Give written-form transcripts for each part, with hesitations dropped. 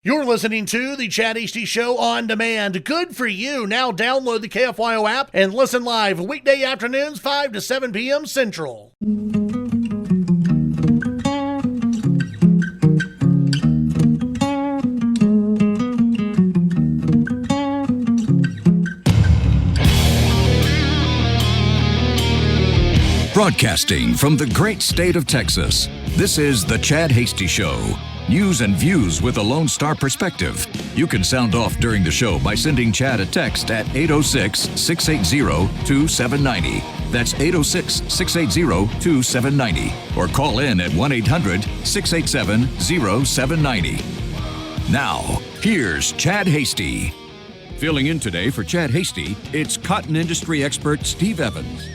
You're listening to the Chad Hasty Show on demand. Good for you. Now download the KFYO app and listen live weekday afternoons 5 to 7 p.m. Central. Broadcasting from the great state of Texas, this is the Chad Hasty Show. News and views with a Lone Star perspective. You can sound off during the show by sending Chad a text at 806-680-2790. That's 806-680-2790. Or call in at 1-800-687-0790. Now, here's Chad Hasty. Filling in today for Chad Hasty, it's cotton industry expert Steve Evans.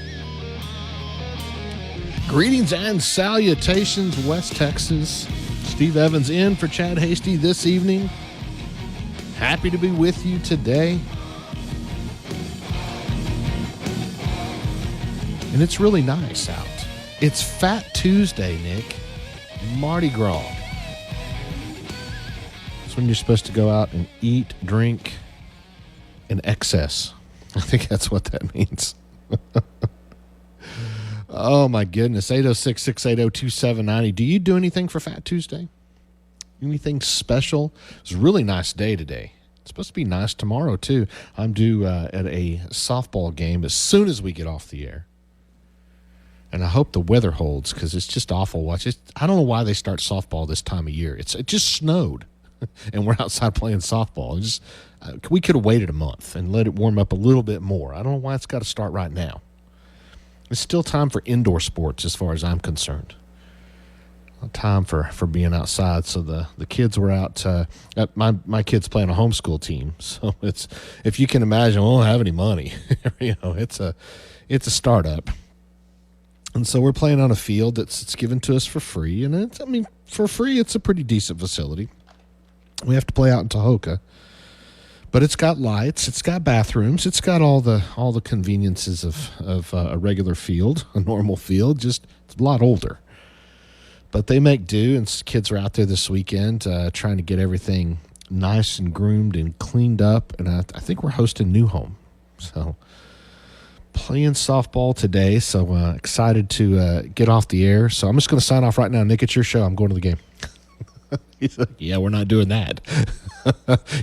Greetings and salutations, West Texas. Steve Evans in for Chad Hasty this evening. Happy to be with you today. And it's really nice out. It's Fat Tuesday, Nick. Mardi Gras. It's when you're supposed to go out and eat, drink in excess. I think that's what that means. Oh, my goodness. 806-680-2790. Do you do anything for Fat Tuesday? Anything special? It's a really nice day today. It's supposed to be nice tomorrow, too. I'm due at a softball game as soon as we get off the air. And I hope the weather holds because it's just awful. I don't know why they start softball this time of year. It just snowed, and we're outside playing softball. We could have waited a month and let it warm up a little bit more. I don't know why it's got to start right now. It's still time for indoor sports as far as I'm concerned. Time for being outside. So the kids were out. My kids play on a homeschool team. So it's, if you can imagine, we don't have any money. It's a startup. And so we're playing on a field that's given to us for free. And for free, it's a pretty decent facility. We have to play out in Tahoka. But it's got lights, it's got bathrooms, it's got all the conveniences of a regular field, a normal field, just it's a lot older. But they make do, and kids are out there this weekend trying to get everything nice and groomed and cleaned up, and I think we're hosting New Home. So playing softball today, so excited to get off the air. So I'm just going to sign off right now. Nick, it's your show. I'm going to the game. He's like, yeah, we're not doing that.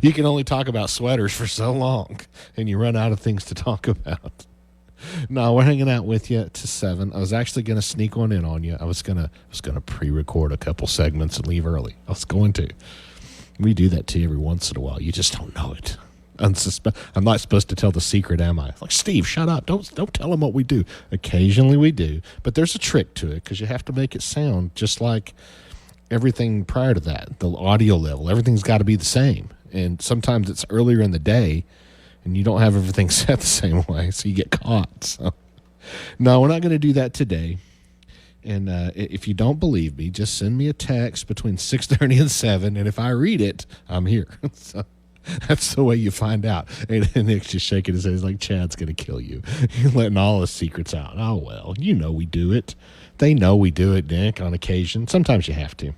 You can only talk about sweaters for so long, and you run out of things to talk about. No, we're hanging out with you to 7. I was actually going to sneak one in on you. I was gonna pre-record a couple segments and leave early. I was going to. We do that to you every once in a while. You just don't know it. I'm not supposed to tell the secret, am I? Like, Steve, shut up. Don't tell them what we do. Occasionally we do, but there's a trick to it because you have to make it sound just like everything prior to that, the audio level, everything's got to be the same. And sometimes it's earlier in the day and you don't have everything set the same way, so you get caught. So, no, we're not going to do that today. And if you don't believe me, just send me a text between 6:30 and 7, and if I read it, I'm here. So that's the way you find out. And Nick's just shaking his head. He's like, Chad's going to kill you. You're letting all his secrets out. Oh, well, you know we do it. They know we do it, Nick, on occasion. Sometimes you have to.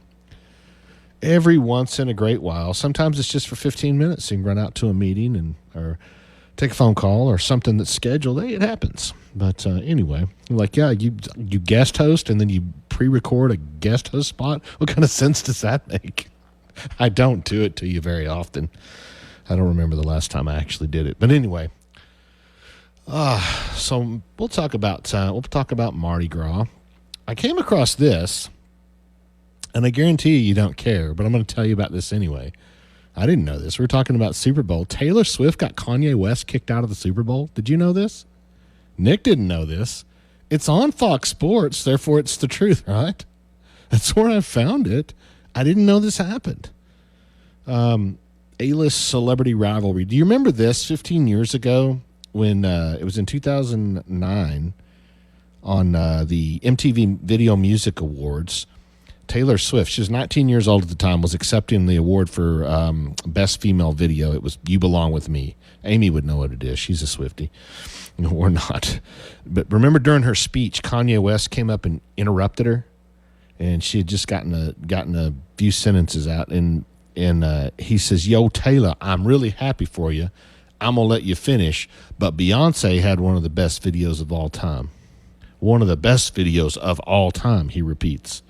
Every once in a great while. Sometimes it's just for 15 minutes. You can run out to a meeting or take a phone call or something that's scheduled. Hey, it happens. But anyway, like, yeah, you guest host and then you pre-record a guest host spot. What kind of sense does that make? I don't do it to you very often. I don't remember the last time I actually did it. But anyway, so we'll talk about Mardi Gras. I came across this, and I guarantee you don't care, but I'm going to tell you about this anyway. I didn't know this. We're talking about Super Bowl. Taylor Swift got Kanye West kicked out of the Super Bowl. Did you know this? Nick didn't know this. It's on Fox Sports, therefore it's the truth, right? That's where I found it. I didn't know this happened. A-list celebrity rivalry. Do you remember this 15 years ago when it was in 2009 on the MTV Video Music Awards? Taylor Swift, she was 19 years old at the time, was accepting the award for Best Female Video. It was You Belong With Me. Amy would know what it is. She's a Swiftie. No, we're not. But remember during her speech, Kanye West came up and interrupted her, and she had just gotten a few sentences out, and he says, "Yo, Taylor, I'm really happy for you. I'm gonna let you finish, but Beyonce had one of the best videos of all time. One of the best videos of all time," he repeats.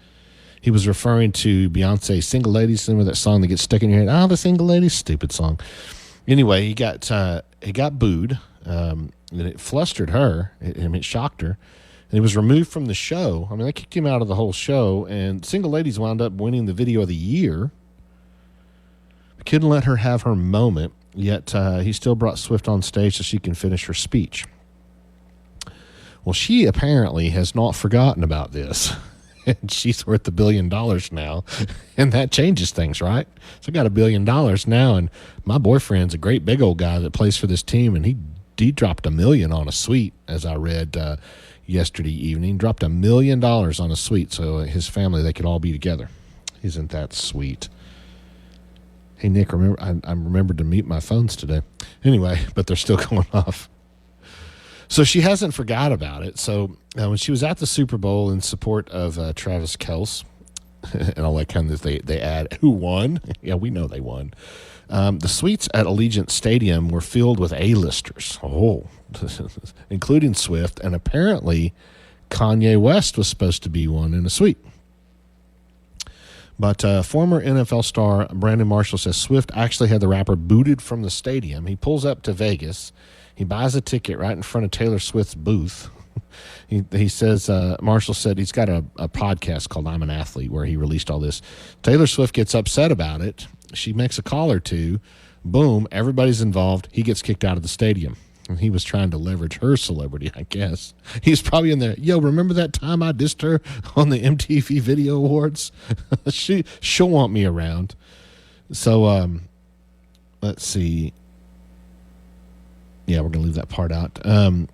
He was referring to Beyonce's Single Ladies. Remember that song that gets stuck in your head? Oh, the Single Ladies, stupid song. Anyway, he got booed, and it flustered her. It shocked her. And he was removed from the show. I mean, they kicked him out of the whole show, and Single Ladies wound up winning the video of the year. We couldn't let her have her moment, yet he still brought Swift on stage so she can finish her speech. Well, she apparently has not forgotten about this. And she's worth $1 billion now, and that changes things, right? So I got $1 billion now, and my boyfriend's a great big old guy that plays for this team, and he dropped $1 million on a suite, as I read yesterday evening. Dropped $1 million on a suite, so his family, they could all be together. Isn't that sweet? Hey Nick, remember I remembered to mute my phones today. Anyway, but they're still going off. So she hasn't forgot about it. So when she was at the Super Bowl in support of Travis Kelce, and all that kind of they add, who won? Yeah, we know they won. The suites at Allegiant Stadium were filled with A-listers, including Swift, and apparently Kanye West was supposed to be one in a suite. But former NFL star Brandon Marshall says Swift actually had the rapper booted from the stadium. He pulls up to Vegas. He buys a ticket right in front of Taylor Swift's booth. He says, Marshall said he's got a podcast called I'm an Athlete where he released all this. Taylor Swift gets upset about it. She makes a call or two. Boom, everybody's involved. He gets kicked out of the stadium. And he was trying to leverage her celebrity, I guess. He's probably in there. Yo, remember that time I dissed her on the MTV Video Awards? She'll want me around. So let's see. Yeah, we're going to leave that part out. And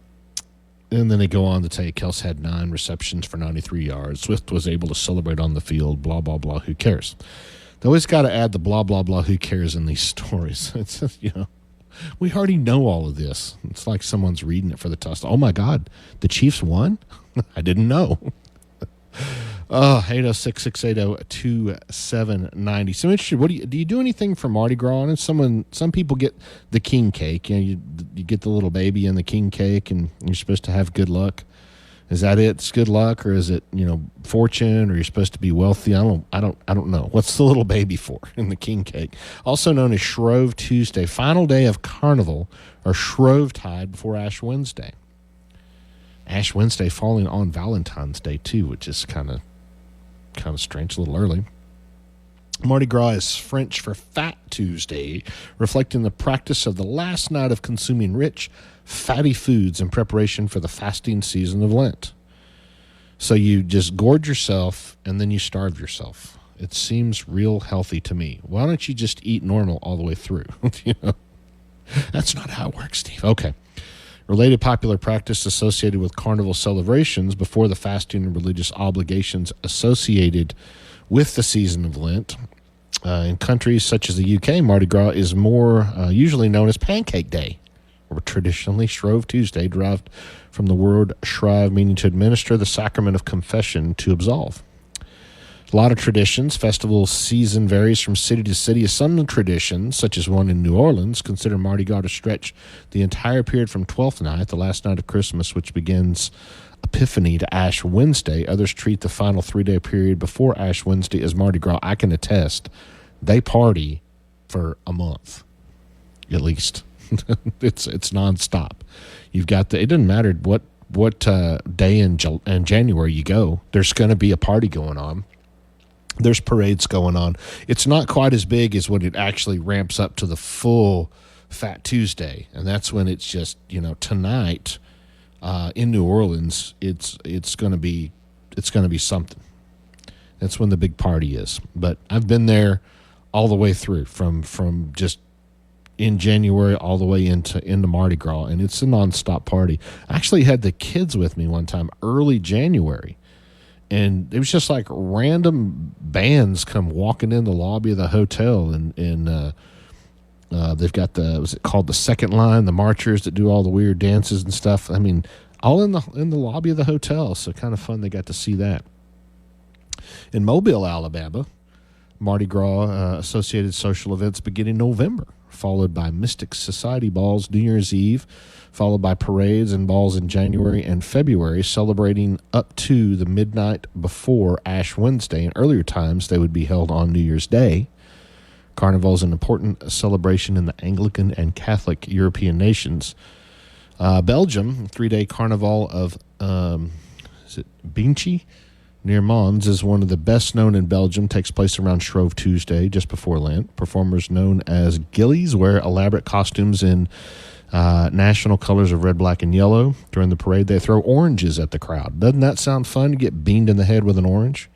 then they go on to say Kelce had 9 receptions for 93 yards. Swift was able to celebrate on the field, blah, blah, blah. Who cares? They always got to add the blah, blah, blah. Who cares in these stories? It's just, we already know all of this. It's like someone's reading it for the test. Oh, my God, the Chiefs won? I didn't know. 806-680-2790. So I'm interested, do you do anything for Mardi Gras? And some people get the king cake. You get the little baby in the king cake, and you're supposed to have good luck. Is that it? It's good luck, or is it fortune, or you're supposed to be wealthy? I don't know. What's the little baby for in the king cake? Also known as Shrove Tuesday, final day of Carnival, or Shrovetide before Ash Wednesday. Ash Wednesday falling on Valentine's Day too, which is kind of strange, a little early. Mardi Gras is French for Fat Tuesday, reflecting the practice of the last night of consuming rich, fatty foods in preparation for the fasting season of Lent. So you just gorge yourself and then you starve yourself. It seems real healthy to me. Why don't you just eat normal all the way through? That's not how it works, Steve. Okay. Related popular practice associated with carnival celebrations before the fasting and religious obligations associated with the season of Lent. In countries such as the UK, Mardi Gras is more usually known as Pancake Day, or traditionally Shrove Tuesday, derived from the word shrive, meaning to administer the sacrament of confession to absolve. A lot of traditions. Festival season varies from city to city. Some traditions, such as one in New Orleans, consider Mardi Gras to stretch the entire period from 12th night, the last night of Christmas, which begins Epiphany, to Ash Wednesday. Others treat the final 3-day period before Ash Wednesday as Mardi Gras. I can attest, they party for a month, at least. It's nonstop. You've got it doesn't matter what day in January you go. There's going to be a party going on. There's parades going on. It's not quite as big as when it actually ramps up to the full Fat Tuesday, and that's when it's just tonight in New Orleans. It's going to be something. That's when the big party is. But I've been there all the way through from just in January all the way into Mardi Gras, and it's a nonstop party. I actually had the kids with me one time early January. And it was just like random bands come walking in the lobby of the hotel, and they've got was it called the Second Line, the marchers that do all the weird dances and stuff. I mean, all in the lobby of the hotel, so kind of fun. They got to see that. In Mobile, Alabama, Mardi Gras associated social events begin in November, followed by Mystic Society balls New Year's Eve, followed by parades and balls in January and February, celebrating up to the midnight before Ash Wednesday. In earlier times, they would be held on New Year's Day. Carnival is an important celebration in the Anglican and Catholic European nations. Belgium, 3-day Carnival of Binche near Mons is one of the best known in Belgium. Takes place around Shrove Tuesday, just before Lent. Performers known as Gillies wear elaborate costumes in national colors of red, black, and yellow. During the parade, they throw oranges at the crowd. Doesn't that sound fun to get beamed in the head with an orange?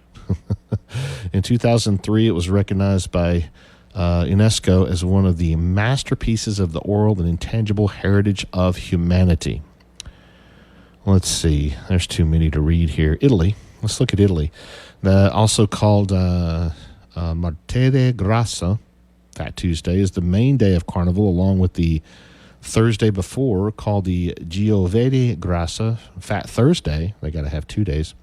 In 2003, it was recognized by UNESCO as one of the masterpieces of the oral and intangible heritage of humanity. Let's see. There's too many to read here. Italy. Let's look at Italy. Also called Mardi Gras, Fat Tuesday, is the main day of Carnival, along with the Thursday before, called the Giovedì Grassa, Fat Thursday. They got to have 2 days,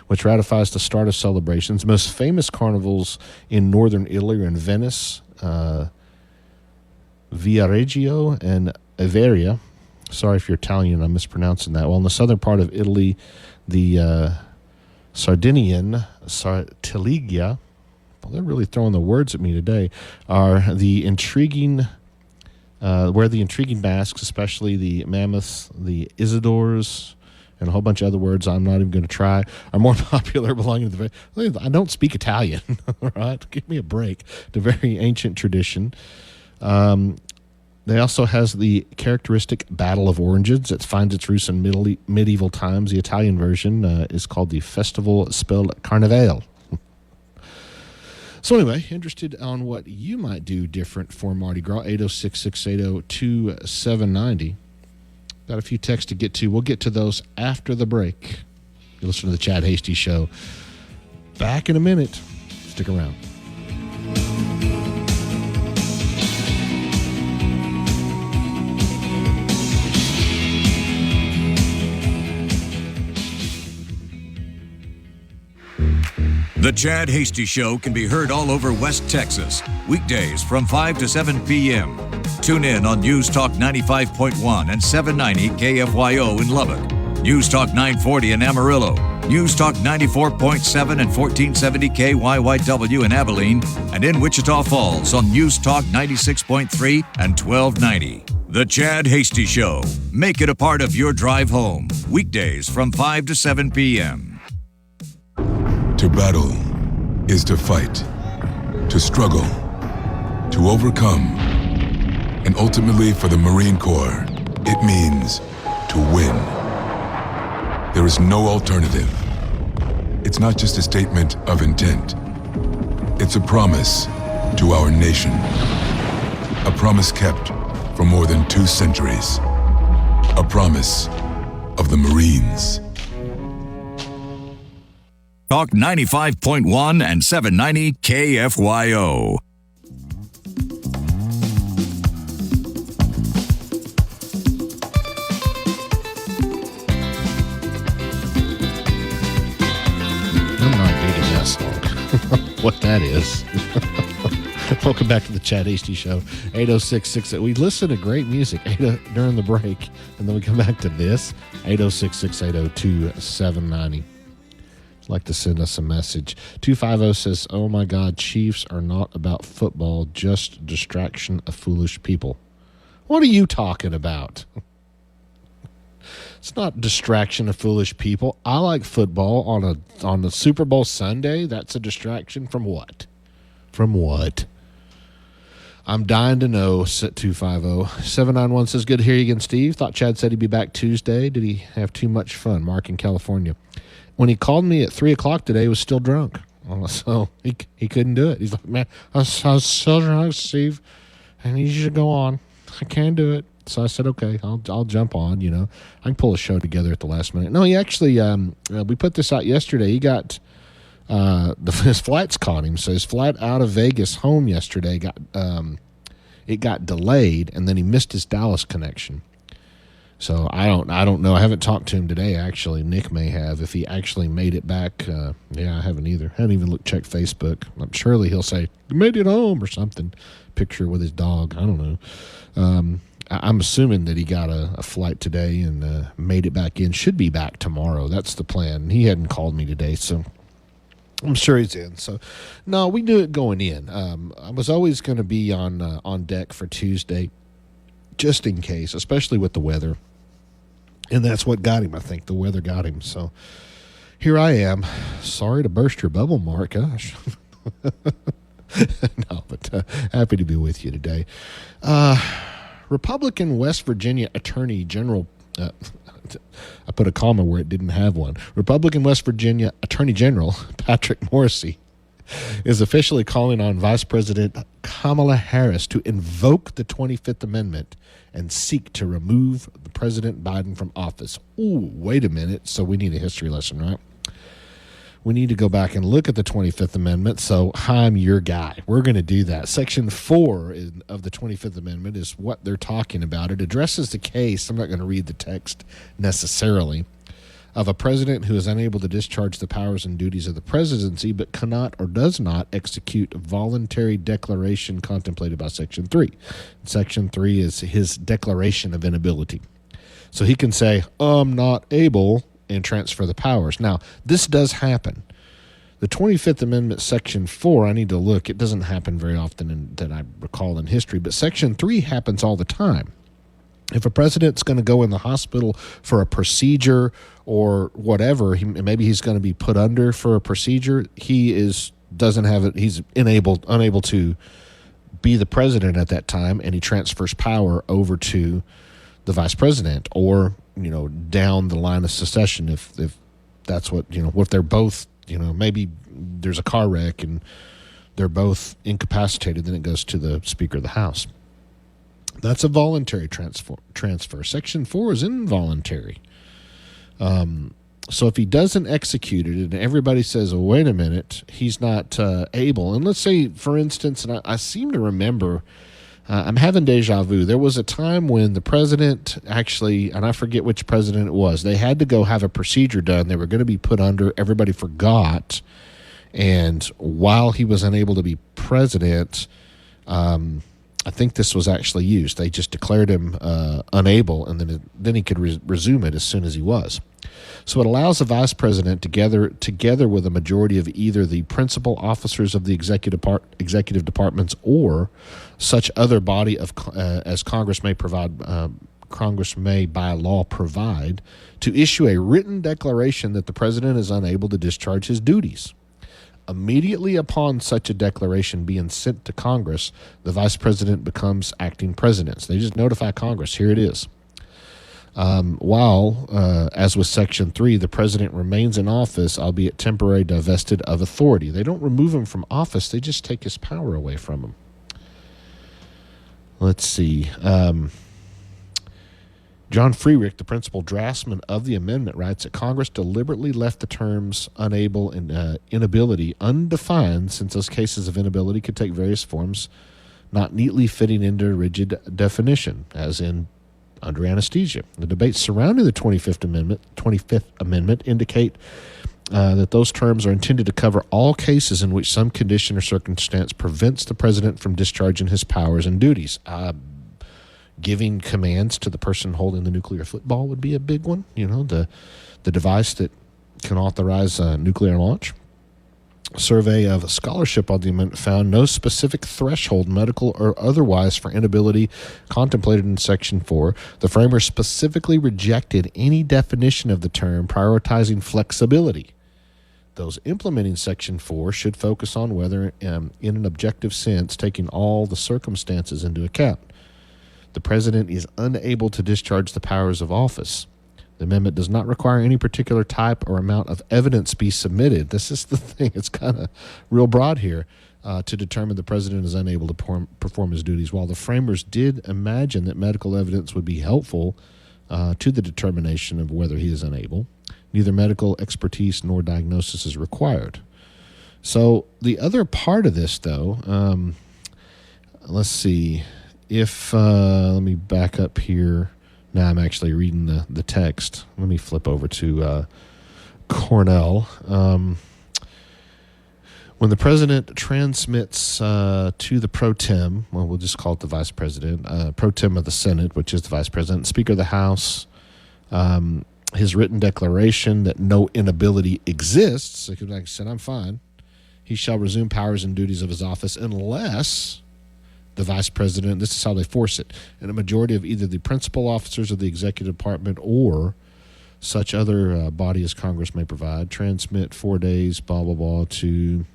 which ratifies the start of celebrations. Most famous carnivals in northern Italy are in Venice, Viareggio, and Averia. Sorry if you're Italian, I'm mispronouncing that. Well, in the southern part of Italy, the Sardinian Sartiliglia, well, they're really throwing the words at me today, are the intriguing, wear the intriguing masks, especially the mammoths, the Isidores, and a whole bunch of other words I'm not even going to try, are more popular belonging to the... I don't speak Italian, all right? Give me a break. It's a very ancient tradition. They also has the characteristic Battle of Oranges that finds its roots in medieval times. The Italian version is called the Festival spelled Carnevale. So anyway, interested on what you might do different for Mardi Gras, 806-680-2790. Got a few texts to get to. We'll get to those after the break. You listen to the Chad Hasty Show. Back in a minute. Stick around. The Chad Hasty Show can be heard all over West Texas, weekdays from 5 to 7 p.m. Tune in on News Talk 95.1 and 790 KFYO in Lubbock, News Talk 940 in Amarillo, News Talk 94.7 and 1470 KYYW in Abilene, and in Wichita Falls on News Talk 96.3 and 1290. The Chad Hasty Show. Make it a part of your drive home, weekdays from 5 to 7 p.m. To battle is to fight, to struggle, to overcome, and ultimately for the Marine Corps, it means to win. There is no alternative. It's not just a statement of intent. It's a promise to our nation. A promise kept for more than 2 centuries. A promise of the Marines. Talk 95.1 and 790 KFYO. I'm not beating that song. What that is. Welcome back to the Chad Hasty Show. 806-6. We listen to great music during the break, and then we come back to this. 806-680-2790. Like to send us a message. 250 says, oh my God, Chiefs are not about football, just distraction of foolish people. What are you talking about? It's not distraction of foolish people. I like football on the Super Bowl Sunday. That's a distraction from what? From what? I'm dying to know, 250. 791 says, good to hear you again, Steve. Thought Chad said he'd be back Tuesday. Did he have too much fun? Mark in California. When he called me at 3 o'clock today, he was still drunk. So he couldn't do it. He's like, man, I was so drunk, Steve. I need you to go on. I can't do it. So I said, okay, I'll jump on, you know. I can pull a show together at the last minute. No, he actually, we put this out yesterday. He got, his flights caught him. So his flight out of Vegas home yesterday got delayed, and then he missed his Dallas connection. So I don't know. I haven't talked to him today, actually. Nick may have, if he actually made it back. Yeah, I haven't either. I haven't even checked Facebook. Surely he'll say, made it home or something. Picture with his dog. I don't know. I'm assuming that he got a flight today and made it back in. Should be back tomorrow. That's the plan. He hadn't called me today, so I'm sure he's in. So, no, we knew it going in. I was always going to be on deck for Tuesday, just in case, especially with the weather. And that's what got him, I think. The weather got him. So here I am. Sorry to burst your bubble, Mark. Gosh. No, but happy to be with you today. Republican West Virginia Attorney General, I put a comma where it didn't have one. Republican West Virginia Attorney General Patrick Morrisey is officially calling on Vice President Kamala Harris to invoke the 25th Amendment and seek to remove President Biden from office. Ooh, wait a minute. So we need a history lesson, right? We need to go back and look at the 25th Amendment. So I'm your guy. We're going to do that. Section 4 of the 25th Amendment is what they're talking about. It addresses the case, I'm not going to read the text necessarily, of a president who is unable to discharge the powers and duties of the presidency but cannot or does not execute a voluntary declaration contemplated by Section 3. Section 3 is his declaration of inability. So he can say, I'm not able, and transfer the powers. Now, this does happen. The 25th Amendment, Section 4, I need to look. It doesn't happen very often that I recall in history, but Section 3 happens all the time. If a president's going to go in the hospital for a procedure or whatever, maybe he's going to be put under for a procedure, he's unable to be the president at that time, and he transfers power over to the vice president, or down the line of succession if that's what if they're both maybe there's a car wreck and they're both incapacitated, then it goes to the Speaker of the House. That's a voluntary transfer. Section 4 is involuntary. So if he doesn't execute it and everybody says, oh, wait a minute, he's not able. And let's say, for instance, and I seem to remember, I'm having deja vu. There was a time when the president actually, and I forget which president it was, they had to go have a procedure done. They were going to be put under. Everybody forgot. And while he was unable to be president, I think this was actually used. They just declared him unable, and then he could resume it as soon as he was. So it allows the vice president, together with a majority of either the principal officers of the executive departments or such other body as Congress may by law provide, to issue a written declaration that the president is unable to discharge his duties. Immediately upon such a declaration being sent to Congress, the vice president becomes acting president. So they just notify Congress, here it is. While, as with Section 3, the president remains in office, albeit temporarily divested of authority. They don't remove him from office, they just take his power away from him. Let's see. John Freerick, the principal draftsman of the amendment, writes that Congress deliberately left the terms unable and inability undefined, since those cases of inability could take various forms, not neatly fitting into a rigid definition, as in under anesthesia. The debates surrounding the 25th Amendment indicate that those terms are intended to cover all cases in which some condition or circumstance prevents the president from discharging his powers and duties. Giving commands to the person holding the nuclear football would be a big one. The device that can authorize nuclear launch. A survey of scholarship on the amendment found no specific threshold, medical or otherwise, for inability contemplated in Section 4. The framers specifically rejected any definition of the term, prioritizing flexibility. Those implementing Section 4 should focus on whether, in an objective sense, taking all the circumstances into account, the president is unable to discharge the powers of office. The amendment does not require any particular type or amount of evidence be submitted. This is the thing. It's kind of real broad here to determine the president is unable to perform his duties. While the framers did imagine that medical evidence would be helpful to the determination of whether he is unable, neither medical expertise nor diagnosis is required. So the other part of this, though, let's see. Let me back up here. Now I'm actually reading the text. Let me flip over to Cornell. When the president transmits to the pro tem, well, we'll just call it the vice president, pro tem of the Senate, which is the vice president, Speaker of the House, his written declaration that no inability exists, like I said, I'm fine, he shall resume powers and duties of his office unless the vice president, this is how they force it, and a majority of either the principal officers of the executive department or such other body as Congress may provide, transmit 4 days, blah, blah, blah, to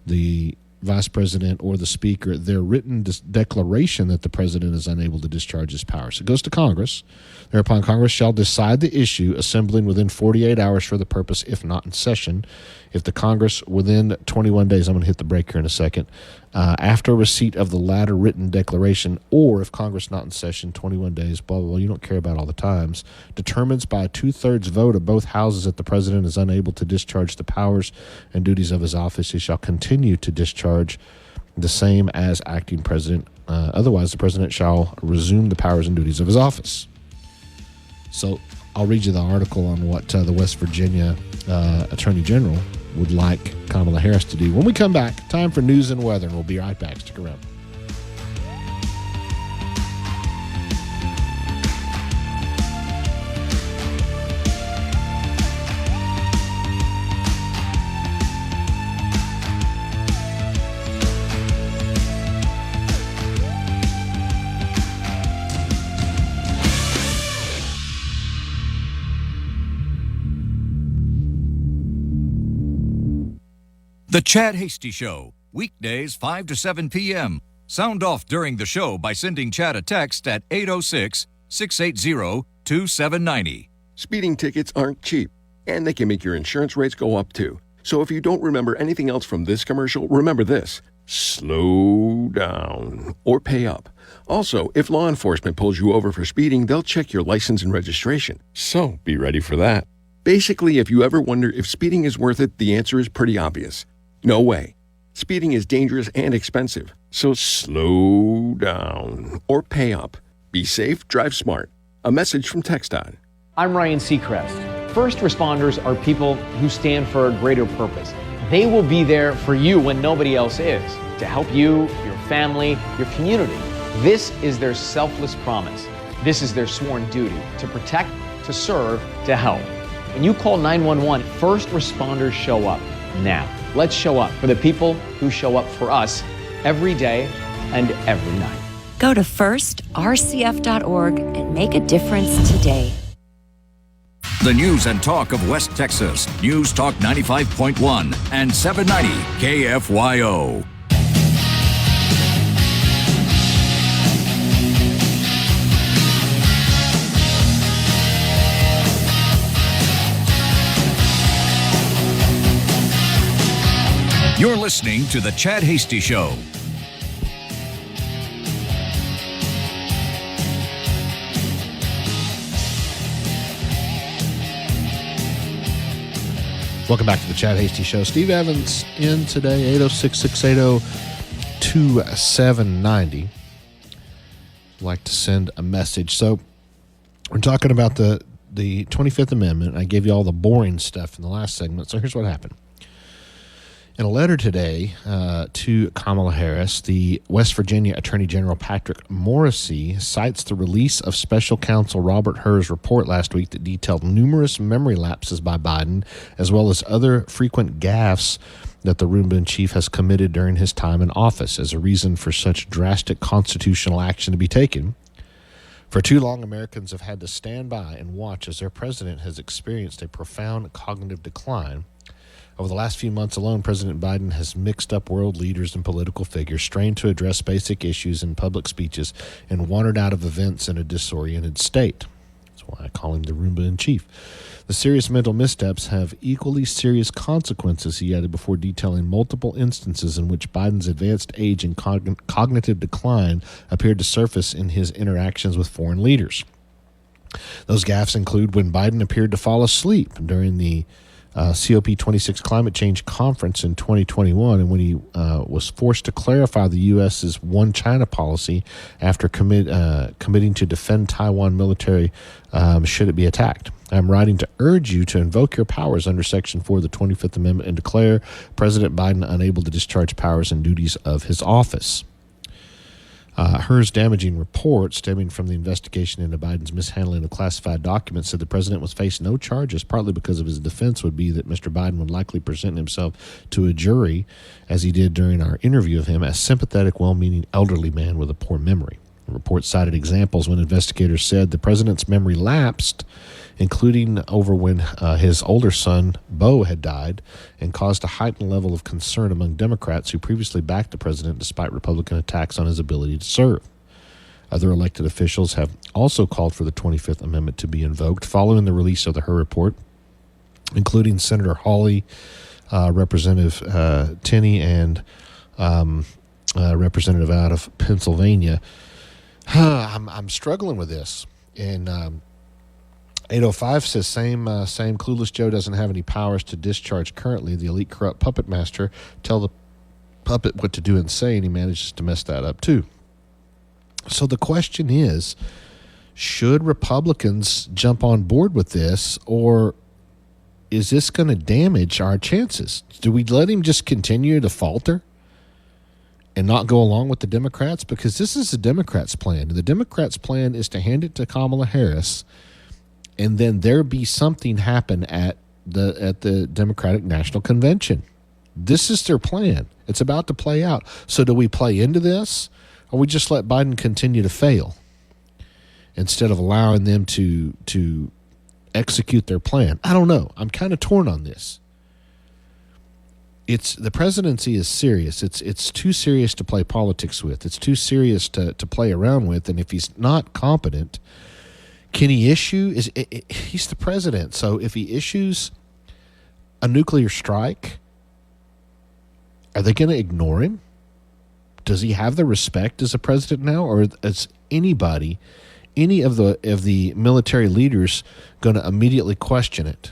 the vice president or the speaker their written declaration that the president is unable to discharge his powers. It goes to Congress. Thereupon, Congress shall decide the issue, assembling within 48 hours for the purpose, if not in session. If the Congress within 21 days, I'm going to hit the break here in a second, after receipt of the latter written declaration, or if Congress not in session, 21 days, blah, blah, blah, you don't care about all the times, determines by a 2/3 vote of both houses that the president is unable to discharge the powers and duties of his office, he shall continue to discharge the same as acting president. Otherwise, the president shall resume the powers and duties of his office. So I'll read you the article on what the West Virginia Attorney General would like Kamala Harris to do. When we come back, time for news and weather, and we'll be right back. Stick around. The Chad Hasty Show, weekdays 5 to 7 p.m. Sound off during the show by sending Chad a text at 806-680-2790. Speeding tickets aren't cheap, and they can make your insurance rates go up too. So if you don't remember anything else from this commercial, remember this: slow down or pay up. Also, if law enforcement pulls you over for speeding, they'll check your license and registration. So be ready for that. Basically, if you ever wonder if speeding is worth it, the answer is pretty obvious. No way. Speeding is dangerous and expensive. So slow down or pay up. Be safe, drive smart. A message from TxDOT. I'm Ryan Seacrest. First responders are people who stand for a greater purpose. They will be there for you when nobody else is, to help you, your family, your community. This is their selfless promise. This is their sworn duty to protect, to serve, to help. When you call 911, first responders show up now. Let's show up for the people who show up for us every day and every night. Go to firstrcf.org and make a difference today. The news and talk of West Texas. News Talk 95.1 and 790 KFYO. You're listening to The Chad Hasty Show. Welcome back to the Chad Hasty Show. Steve Evans in today, 806-680-2790. Like to send a message. So we're talking about the 25th Amendment. I gave you all the boring stuff in the last segment. So here's what happened. In a letter today to Kamala Harris, the West Virginia Attorney General Patrick Morrisey cites the release of Special Counsel Robert Hur's report last week that detailed numerous memory lapses by Biden, as well as other frequent gaffes that the Roomba in chief has committed during his time in office as a reason for such drastic constitutional action to be taken. For too long, Americans have had to stand by and watch as their president has experienced a profound cognitive decline. Over the last few months alone, President Biden has mixed up world leaders and political figures, strained to address basic issues in public speeches, and wandered out of events in a disoriented state. That's why I call him the Roomba in chief. The serious mental missteps have equally serious consequences, he added, before detailing multiple instances in which Biden's advanced age and cognitive decline appeared to surface in his interactions with foreign leaders. Those gaffes include when Biden appeared to fall asleep during the COP26 climate change conference in 2021, and when he was forced to clarify the U.S.'s one China policy after committing to defend Taiwan military should it be attacked. I'm writing to urge you to invoke your powers under Section 4 of the 25th Amendment and declare President Biden unable to discharge powers and duties of his office. Hers damaging report stemming from the investigation into Biden's mishandling of classified documents said the president was faced no charges, partly because of his defense would be that Mr. Biden would likely present himself to a jury, as he did during our interview of him, as sympathetic, well-meaning elderly man with a poor memory. The report cited examples when investigators said the president's memory lapsed, including over when his older son, Beau, had died, and caused a heightened level of concern among Democrats who previously backed the president despite Republican attacks on his ability to serve. Other elected officials have also called for the 25th Amendment to be invoked following the release of the Hur report, including Senator Hawley, Representative Tenney, and Representative out of Pennsylvania. I'm struggling with this. And 805 says, same clueless Joe doesn't have any powers to discharge currently. The elite corrupt puppet master tell the puppet what to do and say, and he manages to mess that up too. So the question is, should Republicans jump on board with this, or is this going to damage our chances? Do we let him just continue to falter and not go along with the Democrats? Because this is the Democrats' plan. The Democrats' plan is to hand it to Kamala Harris, and then there be something happen at the Democratic National Convention. This is their plan. It's about to play out. So do we play into this, or we just let Biden continue to fail instead of allowing them to execute their plan? I don't know. I'm kind of torn on this. The presidency is serious. It's too serious to play politics with. It's too serious to play around with. And if he's not competent, can he issue? He's the president. So if he issues a nuclear strike, are they going to ignore him? Does he have the respect as a president now, or is any of the military leaders going to immediately question it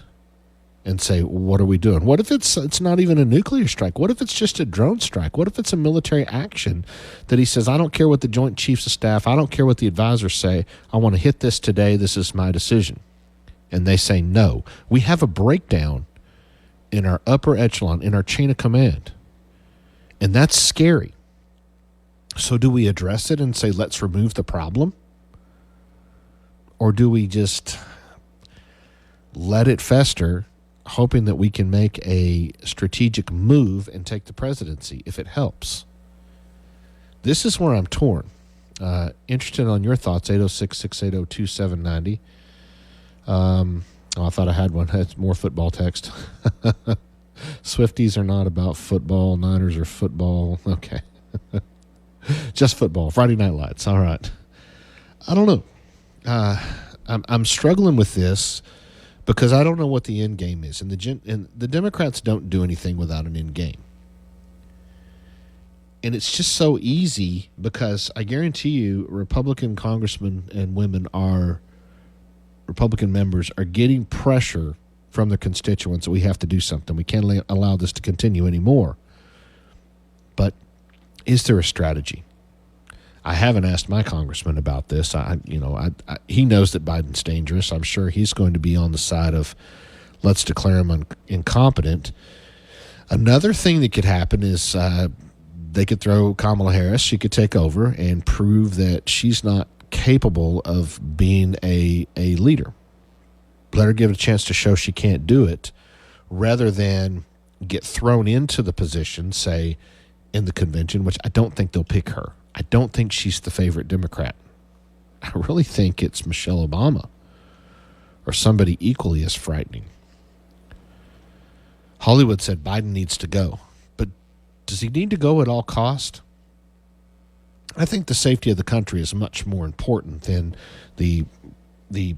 and say, what are we doing? What if it's not even a nuclear strike? What if it's just a drone strike? What if it's a military action that he says, I don't care what the Joint Chiefs of Staff, I don't care what the advisors say, I want to hit this today, this is my decision. And they say no. We have a breakdown in our upper echelon, in our chain of command. And that's scary. So do we address it and say, let's remove the problem? Or do we just let it fester, hoping that we can make a strategic move and take the presidency if it helps? This is where I'm torn. Interested on your thoughts, 806-680-2790. I thought I had one. It's more football text. Swifties are not about football. Niners are football. Okay. Just football. Friday Night Lights. All right. I don't know. I'm struggling with this because I don't know what the end game is. And the Democrats don't do anything without an end game. And it's just so easy because I guarantee you Republican congressmen and women Republican members are getting pressure from their constituents that we have to do something. We can't allow this to continue anymore. But is there a strategy? I haven't asked my congressman about this. He knows that Biden's dangerous. I'm sure he's going to be on the side of let's declare him incompetent. Another thing that could happen is they could throw Kamala Harris. She could take over and prove that she's not capable of being a leader. Let her give it a chance to show she can't do it, rather than get thrown into the position, say, in the convention, which I don't think they'll pick her. I don't think she's the favorite Democrat. I really think it's Michelle Obama or somebody equally as frightening. Hollywood said Biden needs to go. But does he need to go at all cost? I think the safety of the country is much more important than the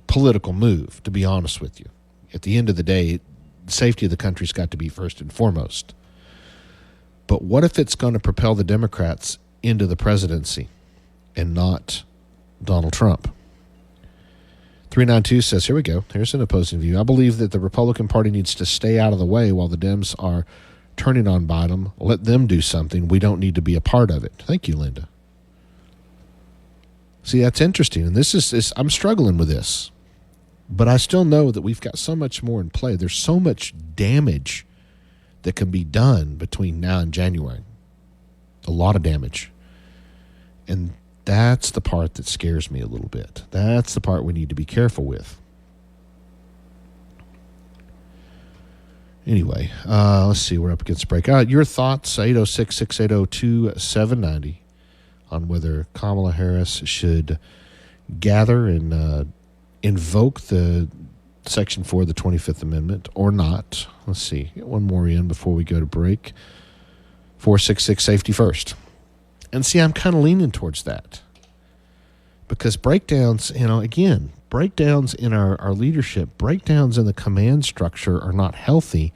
political move, to be honest with you. At the end of the day, the safety of the country's got to be first and foremost. But what if it's going to propel the Democrats into the presidency and not Donald Trump? 392 says, here we go. Here's an opposing view. I believe that the Republican Party needs to stay out of the way while the Dems are turning on Biden. Let them do something. We don't need to be a part of it. Thank you, Linda. See, that's interesting. And this is I'm struggling with this. But I still know that we've got so much more in play. There's so much damage that can be done between now and January. A lot of damage. And that's the part that scares me a little bit. That's the part we need to be careful with. Anyway, let's see. We're up against break. Your thoughts, 806-680-2790, on whether Kamala Harris should gather and invoke the Section 4 of the 25th Amendment or not. Let's see. Get one more in before we go to break. 466 safety first. And see, I'm kind of leaning towards that. Because breakdowns, again, breakdowns in our leadership, breakdowns in the command structure are not healthy.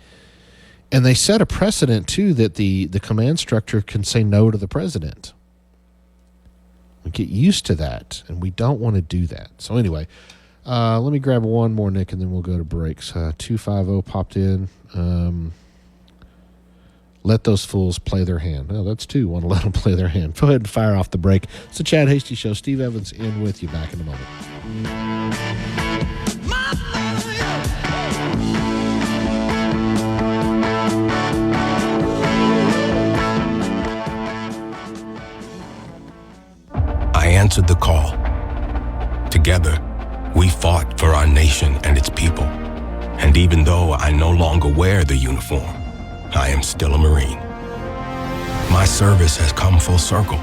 And they set a precedent, too, that the command structure can say no to the president. We get used to that, and we don't want to do that. So anyway, let me grab one more, Nick, and then we'll go to breaks. 250 popped in. Let those fools play their hand. No, that's two. Want to let them play their hand. Go ahead and fire off the break. It's the Chad Hasty Show. Steve Evans in with you. Back in a moment. I answered the call. Together, we fought for our nation and its people. And even though I no longer wear the uniform, I am still a Marine. My service has come full circle.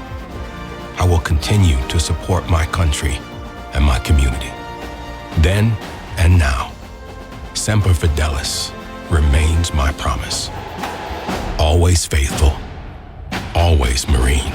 I will continue to support my country and my community. Then and now, Semper Fidelis remains my promise. Always faithful, always Marine.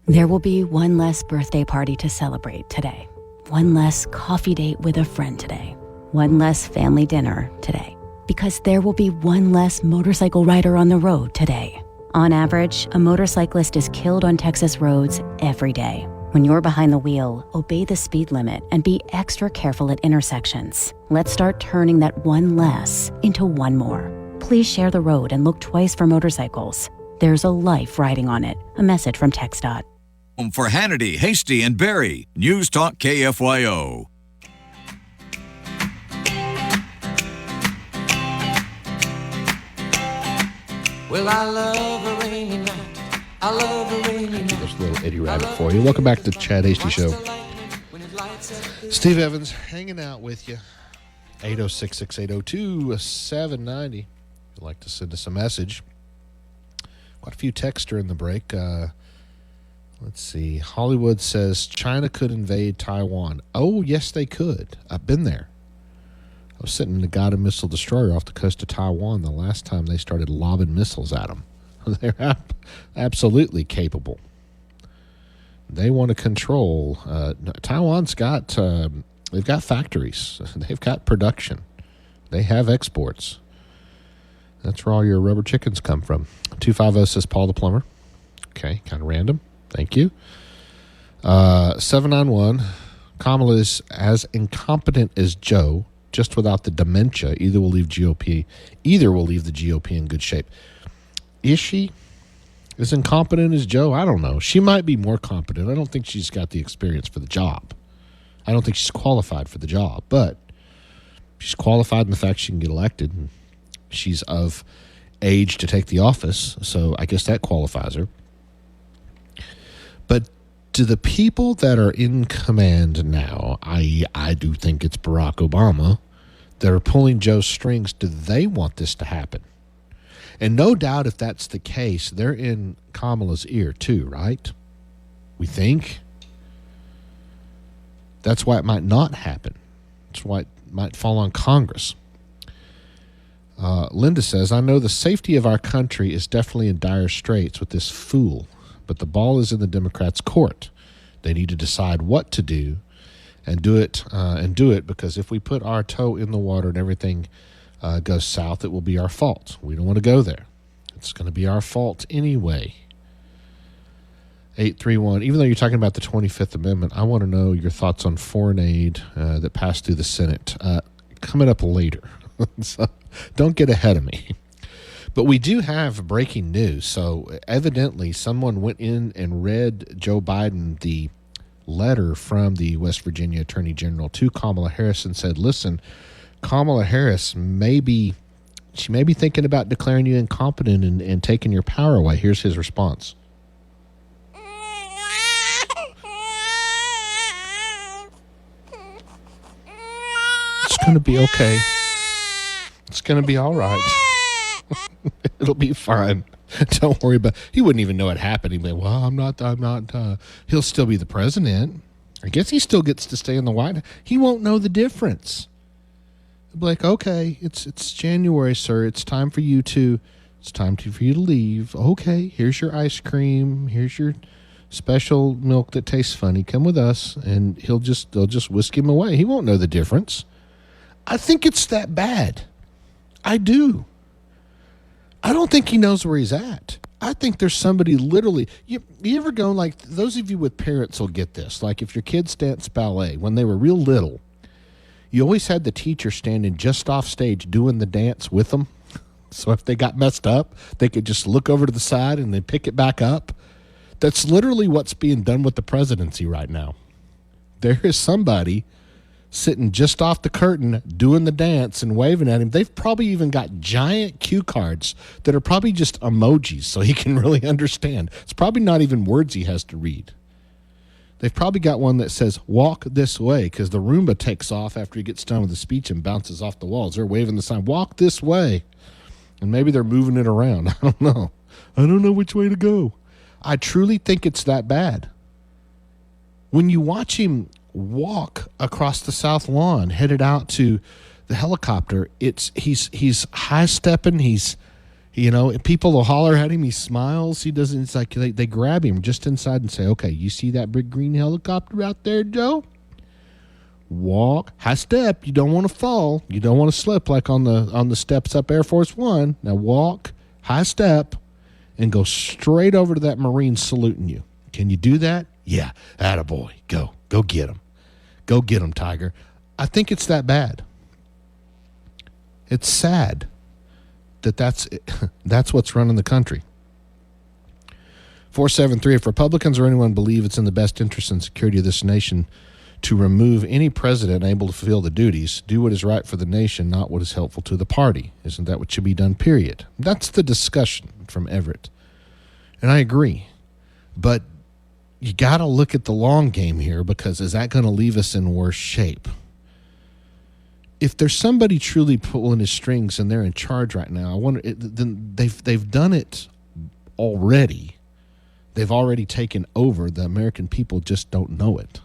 There will be one less birthday party to celebrate today. One less coffee date with a friend today. One less family dinner today. Because there will be one less motorcycle rider on the road today. On average, a motorcyclist is killed on Texas roads every day. When you're behind the wheel, obey the speed limit and be extra careful at intersections. Let's start turning that one less into one more. Please share the road and look twice for motorcycles. There's a life riding on it. A message from TxDOT. For Hannity, Hasty, and Barry, News Talk KFYO. Well, I love a rainy night. I love a rainy night. There's a little Eddie Rabbit for you. Welcome back to the Chad Hasty Show. Steve Evans hanging out with you. 806-680-2790. If you'd like to send us a message. Quite a few texts during the break. Let's see. Hollywood says China could invade Taiwan. Oh, yes, they could. I've been there. I was sitting in a guided missile destroyer off the coast of Taiwan the last time they started lobbing missiles at them. They're absolutely capable. They want to control. Taiwan's got, they've got factories. They've got production. They have exports. That's where all your rubber chickens come from. 250 says Paul the Plumber. Okay, kind of random. Thank you. 791, Kamala is as incompetent as Joe, just without the dementia. Either will leave the GOP in good shape. Is she as incompetent as Joe? I don't know. She might be more competent. I don't think she's got the experience for the job. I don't think she's qualified for the job, but she's qualified in the fact she can get elected. And she's of age to take the office, so I guess that qualifies her. But do the people that are in command now, i.e., I do think it's Barack Obama, that are pulling Joe's strings, do they want this to happen? And no doubt if that's the case, they're in Kamala's ear too, right? We think. That's why it might not happen. That's why it might fall on Congress. Linda says, I know the safety of our country is definitely in dire straits with this fool, but the ball is in the Democrats' court. They need to decide what to do and do it because if we put our toe in the water and everything goes south, it will be our fault. We don't want to go there. It's going to be our fault anyway. 831. Even though you're talking about the 25th Amendment, I want to know your thoughts on foreign aid that passed through the Senate. Coming up later. So don't get ahead of me. But we do have breaking news. So evidently someone went in and read Joe Biden the letter from the West Virginia Attorney General to Kamala Harris and said, listen, Kamala Harris may be thinking about declaring you incompetent and taking your power away. Here's his response. It's going to be okay. It's going to be all right. It'll be fine. Don't worry about it. He wouldn't even know it happened. He'd be like, well, I'm not, he'll still be the president. I guess he still gets to stay in the White House. He won't know the difference. He'll be like, okay, it's January, sir. It's time for you to leave. Okay, here's your ice cream. Here's your special milk that tastes funny. Come with us. And they'll just whisk him away. He won't know the difference. I think it's that bad. I do. I don't think he knows where he's at. I think there's somebody literally. You ever go, like, those of you with parents will get this. Like, if your kids dance ballet when they were real little, you always had the teacher standing just off stage doing the dance with them. So if they got messed up, they could just look over to the side and then pick it back up. That's literally what's being done with the presidency right now. There is somebody sitting just off the curtain doing the dance and waving at him. They've probably even got giant cue cards that are probably just emojis so he can really understand. It's probably not even words he has to read. They've probably got one that says, walk this way, because the Roomba takes off after he gets done with the speech and bounces off the walls. They're waving the sign, walk this way. And maybe they're moving it around. I don't know. I don't know which way to go. I truly think it's that bad. When you watch him walk across the South Lawn, headed out to the helicopter, he's high stepping. He's, people will holler at him. He smiles. He doesn't. It's like they grab him just inside and say, "Okay, you see that big green helicopter out there, Joe? Walk high step. You don't want to fall. You don't want to slip like on the steps up Air Force One. Now walk high step and go straight over to that Marine saluting you. Can you do that? Yeah, attaboy. Go get him. Go get him, Tiger." I think it's that bad. It's sad that's what's running the country. 473, if Republicans or anyone believe it's in the best interest and security of this nation to remove any president able to fulfill the duties, do what is right for the nation, not what is helpful to the party. Isn't that what should be done, period? That's the discussion from Everett. And I agree. But you got to look at the long game here, because is that going to leave us in worse shape? If there's somebody truly pulling his strings and they're in charge right now, I wonder. Then they've done it already. They've already taken over. The American people just don't know it.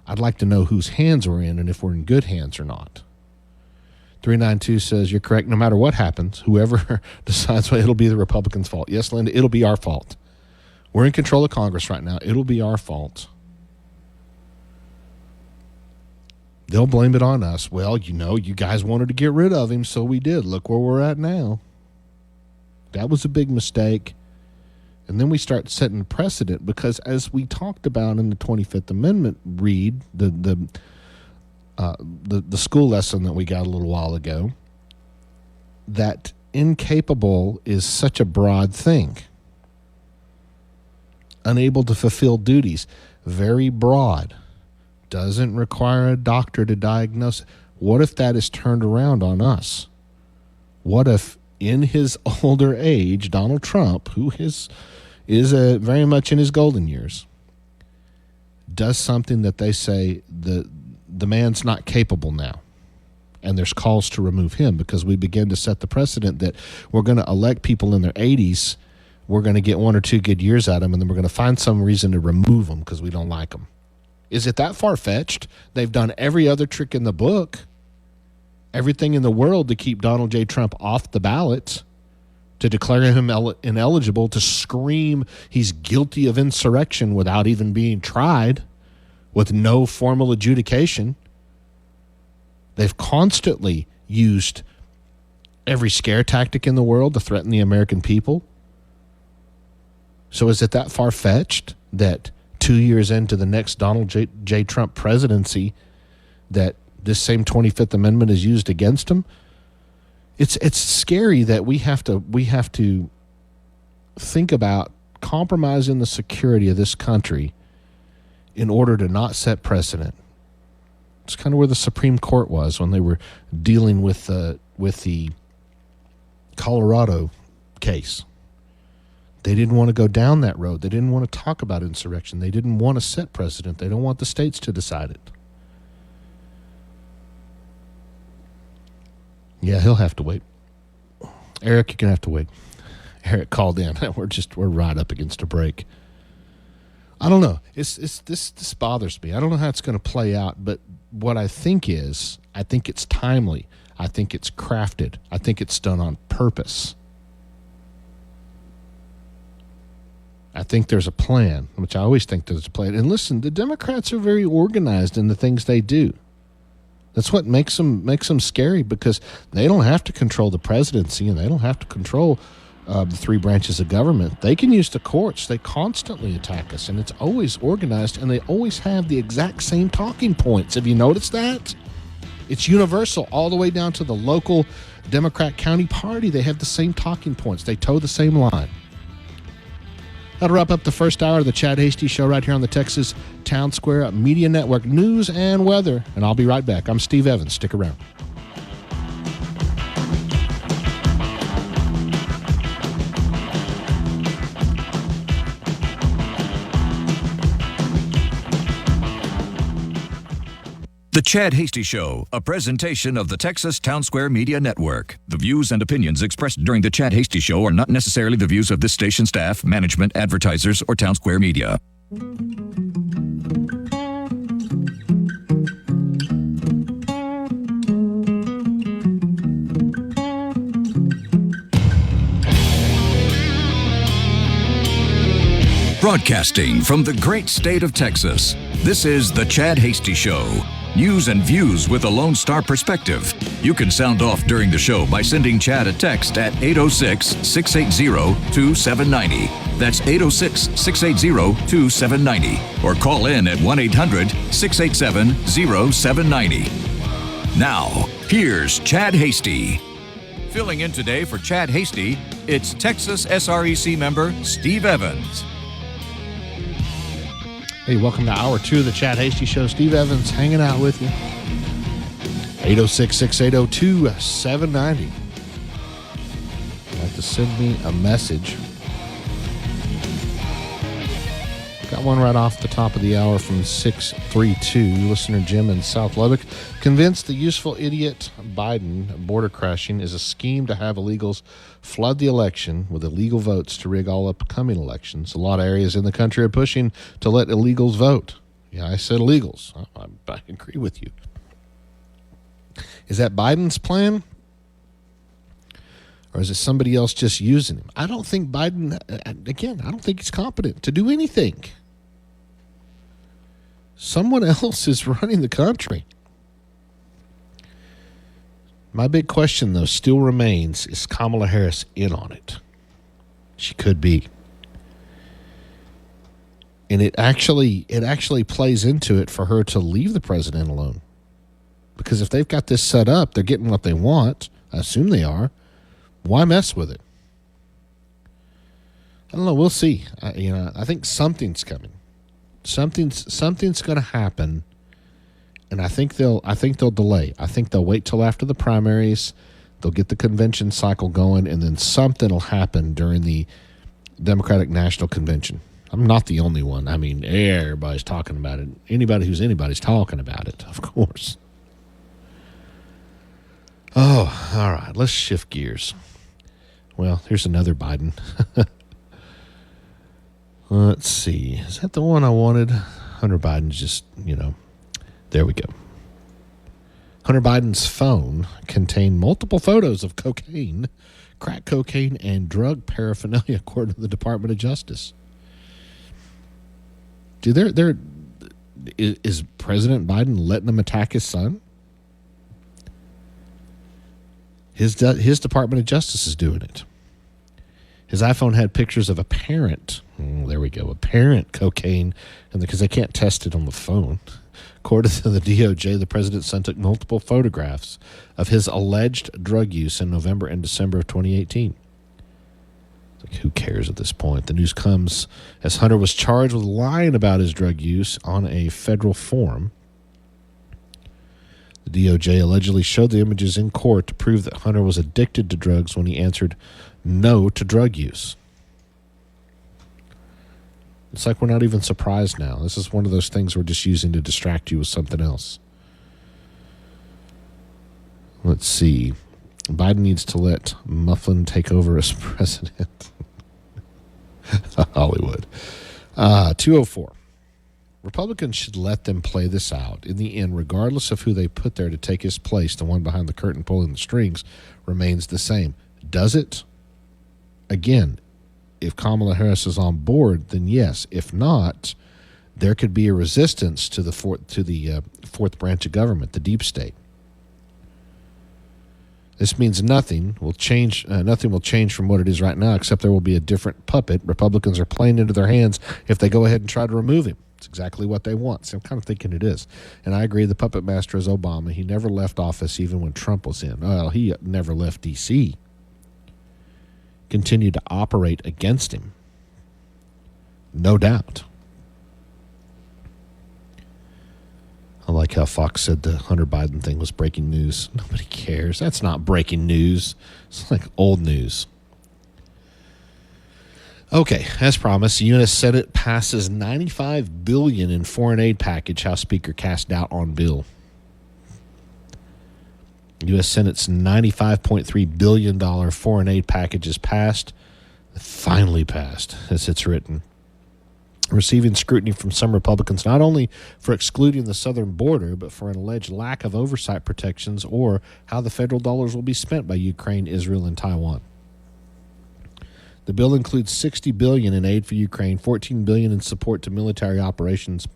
I'd like to know whose hands we're in and if we're in good hands or not. 392 says, you're correct. No matter what happens, whoever decides, well, it'll be the Republicans' fault. Yes, Linda, it'll be our fault. We're in control of Congress right now. It'll be our fault. They'll blame it on us. Well, you guys wanted to get rid of him, so we did. Look where we're at now. That was a big mistake. And then we start setting precedent, because as we talked about in the 25th Amendment read, the school lesson that we got a little while ago, that incapable is such a broad thing. Unable to fulfill duties, very broad. Doesn't require a doctor to diagnose it. What if that is turned around on us? What if in his older age, Donald Trump, who is very much in his golden years, does something that they say the man's not capable now, and there's calls to remove him, because we begin to set the precedent that we're going to elect people in their 80s, we're going to get 1 or 2 good years out of them, and then we're going to find some reason to remove them because we don't like them. Is it that far-fetched? They've done every other trick in the book, everything in the world to keep Donald J. Trump off the ballot, to declare him ineligible, to scream he's guilty of insurrection without even being tried, with no formal adjudication. They've constantly used every scare tactic in the world to threaten the American people. So is it that far-fetched that 2 years into the next Donald J. Trump presidency, that this same 25th Amendment is used against him. It's scary that we have to think about compromising the security of this country in order to not set precedent. It's kind of where the Supreme Court was when they were dealing with the Colorado case. They didn't want to go down that road. They didn't want to talk about insurrection. They didn't want to set precedent. They don't want the states to decide it. Yeah, he'll have to wait. Eric, you're going to have to wait. Eric called in. We're right up against a break. I don't know. This bothers me. I don't know how it's going to play out, but what I think it's timely. I think it's crafted. I think it's done on purpose. I think there's a plan, which I always think there's a plan. And listen, the Democrats are very organized in the things they do. That's what makes them scary, because they don't have to control the presidency and they don't have to control the three branches of government. They can use the courts. They constantly attack us, and it's always organized, and they always have the exact same talking points. Have you noticed that? It's universal all the way down to the local Democrat county party. They have the same talking points. They toe the same line. That'll wrap up the first hour of the Chad Hasty Show right here on the Texas Town Square Media Network, news and weather. And I'll be right back. I'm Steve Evans. Stick around. The Chad Hasty Show, a presentation of the Texas Town Square Media Network. The views and opinions expressed during the Chad Hasty Show are not necessarily the views of this station staff, management, advertisers, or Town Square Media. Broadcasting from the great state of Texas, this is the Chad Hasty Show. News and views with a Lone Star perspective. You can sound off during the show by sending Chad a text at 806-680-2790. That's 806-680-2790. Or call in at 1-800-687-0790. Now, here's Chad Hasty. Filling in today for Chad Hasty, it's Texas SREC member Steve Evans. Hey, welcome to Hour 2 of the Chad Hasty Show. Steve Evans hanging out with you. 806-680-2790. You'd like to send me a message. Got one right off the top of the hour from 632. Listener Jim in South Lubbock. Convinced the useful idiot Biden border crashing is a scheme to have illegals flood the election with illegal votes to rig all upcoming elections. A lot of areas in the country are pushing to let illegals vote. Yeah, I said illegals. I agree with you. Is that Biden's plan? Or is it somebody else just using him? I don't think Biden, again, I don't think he's competent to do anything. Someone else is running the country. My big question, though, still remains, is Kamala Harris in on it? She could be. And it actually plays into it for her to leave the president alone. Because if they've got this set up, they're getting what they want. I assume they are. Why mess with it? I don't know. We'll see. I think something's coming. Something's going to happen. And I think they'll delay. I think they'll wait till after the primaries. They'll get the convention cycle going, and then something will happen during the Democratic National Convention. I'm not the only one. I mean, everybody's talking about it. Anybody who's anybody's talking about it, of course. Oh, all right. Let's shift gears. Well, here's another Biden. Let's see. Is that the one I wanted? Hunter Biden's just, there we go. Hunter Biden's phone contained multiple photos of cocaine, crack cocaine, and drug paraphernalia, according to the Department of Justice. Dude, is President Biden letting them attack his son? His Department of Justice is doing it. His iPhone had pictures of apparent cocaine, because they can't test it on the phone. According to the DOJ, the president took multiple photographs of his alleged drug use in November and December of 2018. Like, who cares at this point? The news comes as Hunter was charged with lying about his drug use on a federal form. The DOJ allegedly showed the images in court to prove that Hunter was addicted to drugs when he answered no to drug use. It's like we're not even surprised now. This is one of those things we're just using to distract you with something else. Let's see. Biden needs to let Muffin take over as president. Hollywood. 204. Republicans should let them play this out. In the end, regardless of who they put there to take his place, the one behind the curtain pulling the strings remains the same. Does it? Again, if Kamala Harris is on board, then yes. If not, there could be a resistance to the fourth branch of government, the deep state. This means nothing will change. Nothing will change from what it is right now, except there will be a different puppet Republicans are playing into their hands if they go ahead and try to remove him. It's exactly what they want. So I'm kind of thinking it is. And I agree, the puppet master is Obama. He never left office even when Trump was in. Well, he never left D.C. Continued to operate against him. No doubt. I like how Fox said the Hunter Biden thing was breaking news. Nobody cares. That's not breaking news. It's like old news. Okay, as promised, the U.S. Senate passes $95 billion in foreign aid package. House Speaker cast doubt on bill. U.S. Senate's $95.3 billion foreign aid package is passed. Finally passed, as it's written. Receiving scrutiny from some Republicans, not only for excluding the southern border, but for an alleged lack of oversight protections or how the federal dollars will be spent by Ukraine, Israel, and Taiwan. The bill includes $60 billion in aid for Ukraine, $14 billion in support to military operations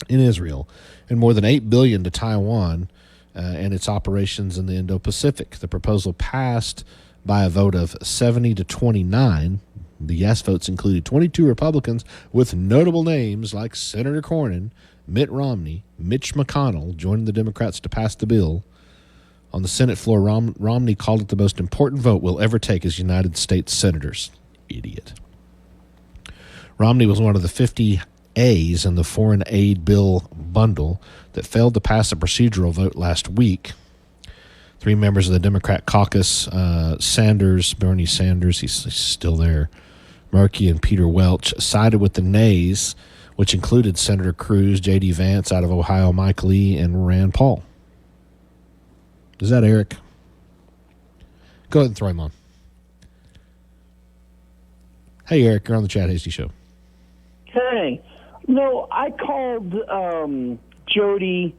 in Israel, and more than $8 billion to Taiwan and its operations in the Indo-Pacific. The proposal passed by a vote of 70 to 29. The yes votes included 22 Republicans with notable names like Senator Cornyn, Mitt Romney, Mitch McConnell joining the Democrats to pass the bill. On the Senate floor, Romney called it the most important vote we'll ever take as United States senators. Idiot. Romney was one of the 50 A's in the foreign aid bill bundle that failed to pass a procedural vote last week. 3 members of the Democrat caucus, Bernie Sanders, he's still there, Murkey and Peter Welch, sided with the nays, which included Senator Cruz, J.D. Vance out of Ohio, Mike Lee, and Rand Paul. Is that Eric? Go ahead and throw him on. Hey, Eric, you're on the Chad Hasty Show. Hey. No, I called Jody's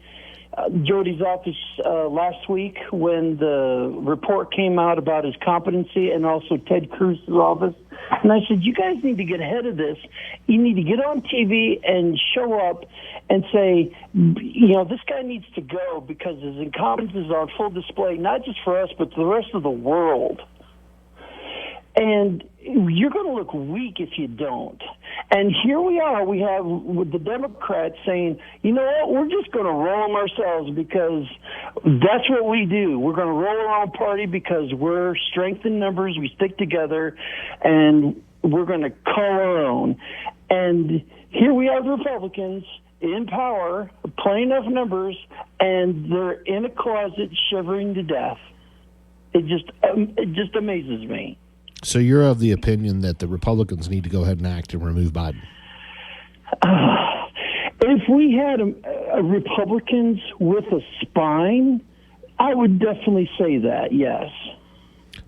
office last week when the report came out about his competency, and also Ted Cruz's office. And I said, you guys need to get ahead of this. You need to get on TV and show up and say, this guy needs to go because his incompetence is on full display, not just for us, but the rest of the world. And you're going to look weak if you don't. And here we are. We have with the Democrats saying, you know what, we're just going to roll them ourselves because that's what we do. We're going to roll our own party because we're strength in numbers. We stick together, and we're going to call our own. And here we have the Republicans in power, playing enough numbers, and they're in a closet shivering to death. It just amazes me. So you're of the opinion that the Republicans need to go ahead and act and remove Biden? If we had a Republicans with a spine, I would definitely say that, yes.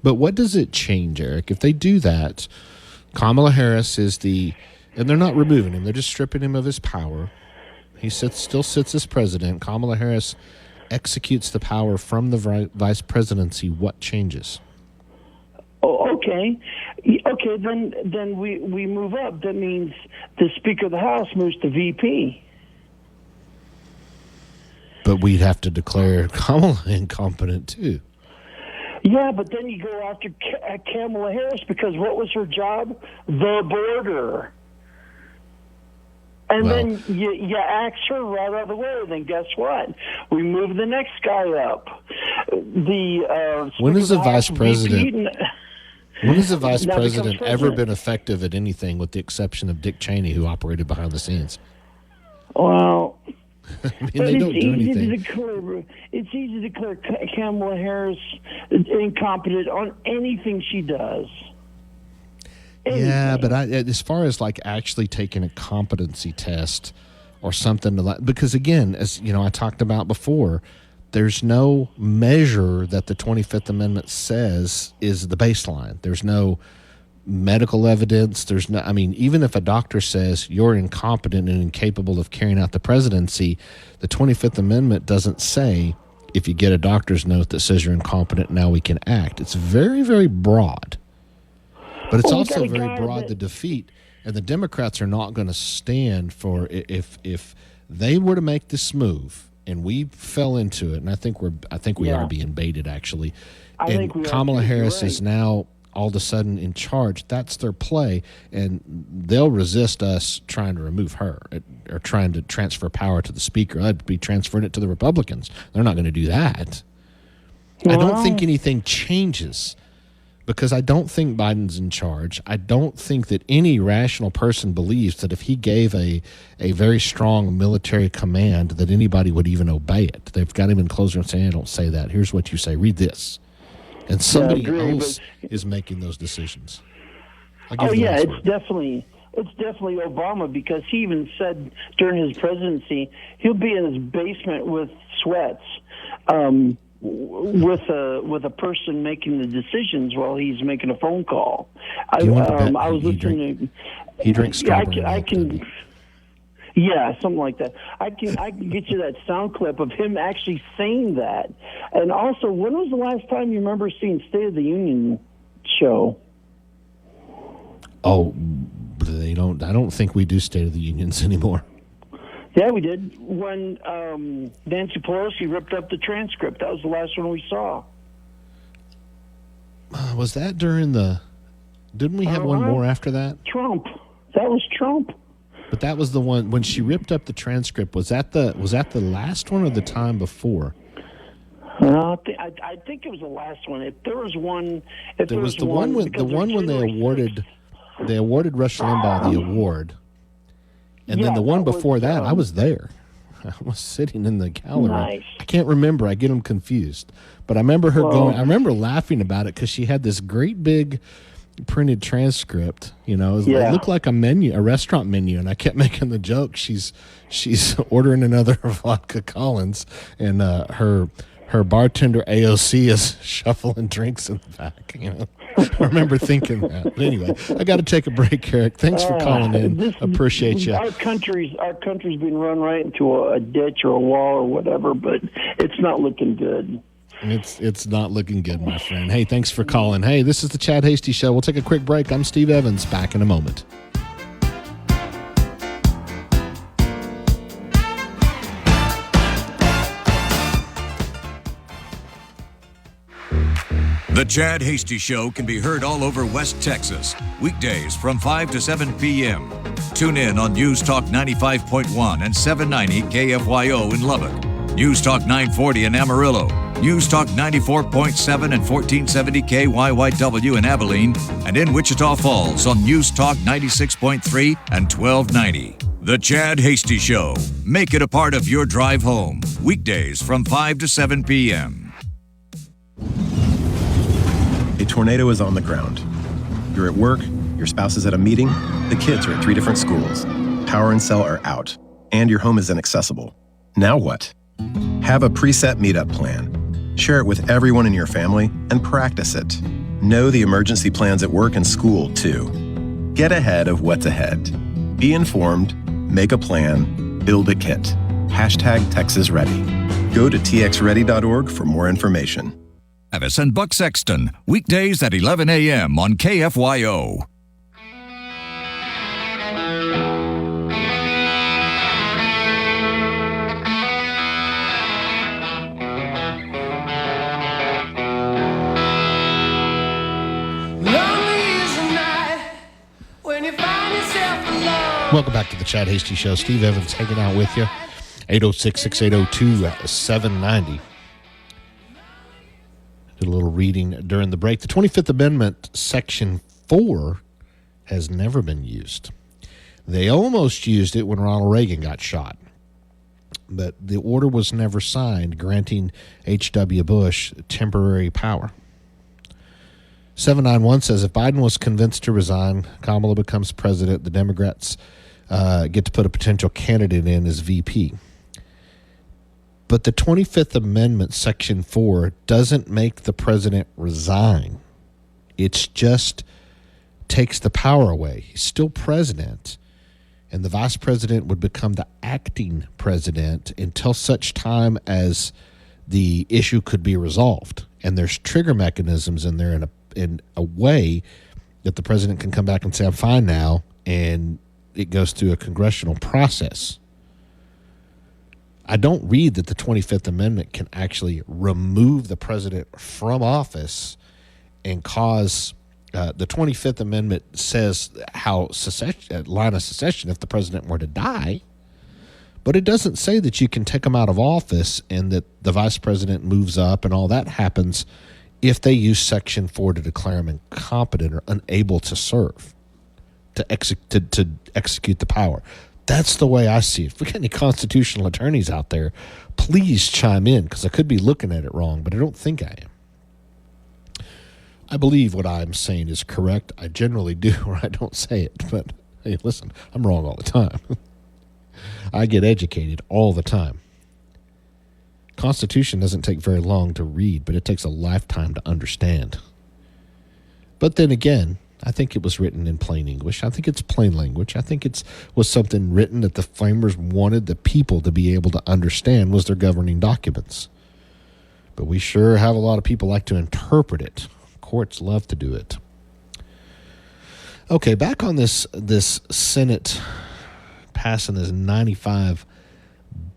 But what does it change, Eric? If they do that, Kamala Harris is and they're not removing him, they're just stripping him of his power. He still sits as president. Kamala Harris executes the power from the vice presidency. What changes? Oh, okay. Then we move up. That means the Speaker of the House moves to VP. But we'd have to declare Kamala incompetent too. Yeah, but then you go after Kamala Harris because what was her job? The border. And then you axe her right out of the way. Then guess what? We move the next guy up. When is the vice president? When has the vice president ever been effective at anything, with the exception of Dick Cheney, who operated behind the scenes? Well, I mean, they don't do anything. It's easy to declare Kamala Harris incompetent on anything she does. Anything. Yeah, but as far as like actually taking a competency test or something to that, because again, as you know, I talked about before, there's no measure that the 25th Amendment says is the baseline. There's no medical evidence. There's no, I mean, even if a doctor says you're incompetent and incapable of carrying out the presidency, the 25th Amendment doesn't say if you get a doctor's note that says you're incompetent, now we can act. It's very, very broad. But it's also very broad, the defeat, and the Democrats are not going to stand for if they were to make this move, and we fell into it, and I think we are being baited actually. And Kamala Harris is now all of a sudden in charge. That's their play, and they'll resist us trying to remove her or trying to transfer power to the speaker. That'd be transferring it to the Republicans. They're not going to do that. I don't think anything changes. Because I don't think Biden's in charge. I don't think that any rational person believes that if he gave a very strong military command that anybody would even obey it. They've got him in closer and saying, "I don't say that. Here's what you say. Read this." And somebody else is making those decisions. It's definitely Obama, because he even said during his presidency he'll be in his basement with sweats. With a person making the decisions while he's making a phone call. I was listening to. He drinks strawberry. I can. Yeah, something like that. I can get you that sound clip of him actually saying that. And also, when was the last time you remember seeing State of the Union show? Oh, they don't. I don't think we do State of the Unions anymore. Yeah, we did. When Nancy Pelosi ripped up the transcript. That was the last one we saw. Was that during the... Didn't we have one more after that? Trump. That was Trump. But that was the one... When she ripped up the transcript, was that the last one or the time before? I think it was the last one. If there was one... There was the one when they awarded Rush Limbaugh the award. And then the one before that, I was there. I was sitting in the gallery. Nice. I can't remember. I get them confused. But I remember her going. I remember laughing about it because she had this great big printed transcript. You know, it looked like a menu, a restaurant menu, and I kept making the joke. She's ordering another vodka Collins, and her bartender AOC is shuffling drinks in the back. You know, I remember thinking that. But anyway, I got to take a break, Eric. Thanks for calling in. Appreciate you. Our country's being run right into a ditch or a wall or whatever, but it's not looking good. It's not looking good, my friend. Hey, thanks for calling. Hey, this is the Chad Hasty Show. We'll take a quick break. I'm Steve Evans. Back in a moment. The Chad Hasty Show can be heard all over West Texas, weekdays from 5 to 7 p.m. Tune in on News Talk 95.1 and 790 KFYO in Lubbock, News Talk 940 in Amarillo, News Talk 94.7 and 1470 KYYW in Abilene, and in Wichita Falls on News Talk 96.3 and 1290. The Chad Hasty Show. Make it a part of your drive home, weekdays from 5 to 7 p.m. A tornado is on the ground. You're at work, your spouse is at a meeting, the kids are at 3 different schools. Power and cell are out, and your home is inaccessible. Now what? Have a preset meetup plan. Share it with everyone in your family and practice it. Know the emergency plans at work and school, too. Get ahead of what's ahead. Be informed, make a plan, build a kit. #TexasReady. Go to txready.org for more information. Travis and Buck Sexton, weekdays at 11 a.m. on KFYO. Welcome back to the Chad Hasty Show. Steve Evans hanging out with you. 806-680-2790. Did a little reading during the break. The 25th Amendment, Section 4, has never been used. They almost used it when Ronald Reagan got shot. But the order was never signed, granting H.W. Bush temporary power. 791 says, if Biden was convinced to resign, Kamala becomes president, the Democrats get to put a potential candidate in as VP. But the 25th Amendment, Section 4, doesn't make the president resign. It's just takes the power away. He's still president, and the vice president would become the acting president until such time as the issue could be resolved. And there's trigger mechanisms in there in a way that the president can come back and say, I'm fine now, and it goes through a congressional process. I don't read that the 25th Amendment can actually remove the president from office and cause the 25th Amendment says how line of secession if the president were to die, but it doesn't say that you can take him out of office and that the vice president moves up and all that happens if they use Section 4 to declare him incompetent or unable to serve, to execute the power. That's the way I see it. If we got any constitutional attorneys out there, please chime in, because I could be looking at it wrong, but I don't think I am. I believe what I'm saying is correct. I generally do, or I don't say it. But hey, listen, I'm wrong all the time. I get educated all the time. Constitution doesn't take very long to read, but it takes a lifetime to understand. But then again, I think it was written in plain English. I think it's plain language. I think it was something written that the framers wanted the people to be able to understand was their governing documents. But we sure have a lot of people like to interpret it. Courts love to do it. Okay, back on this Senate passing this $95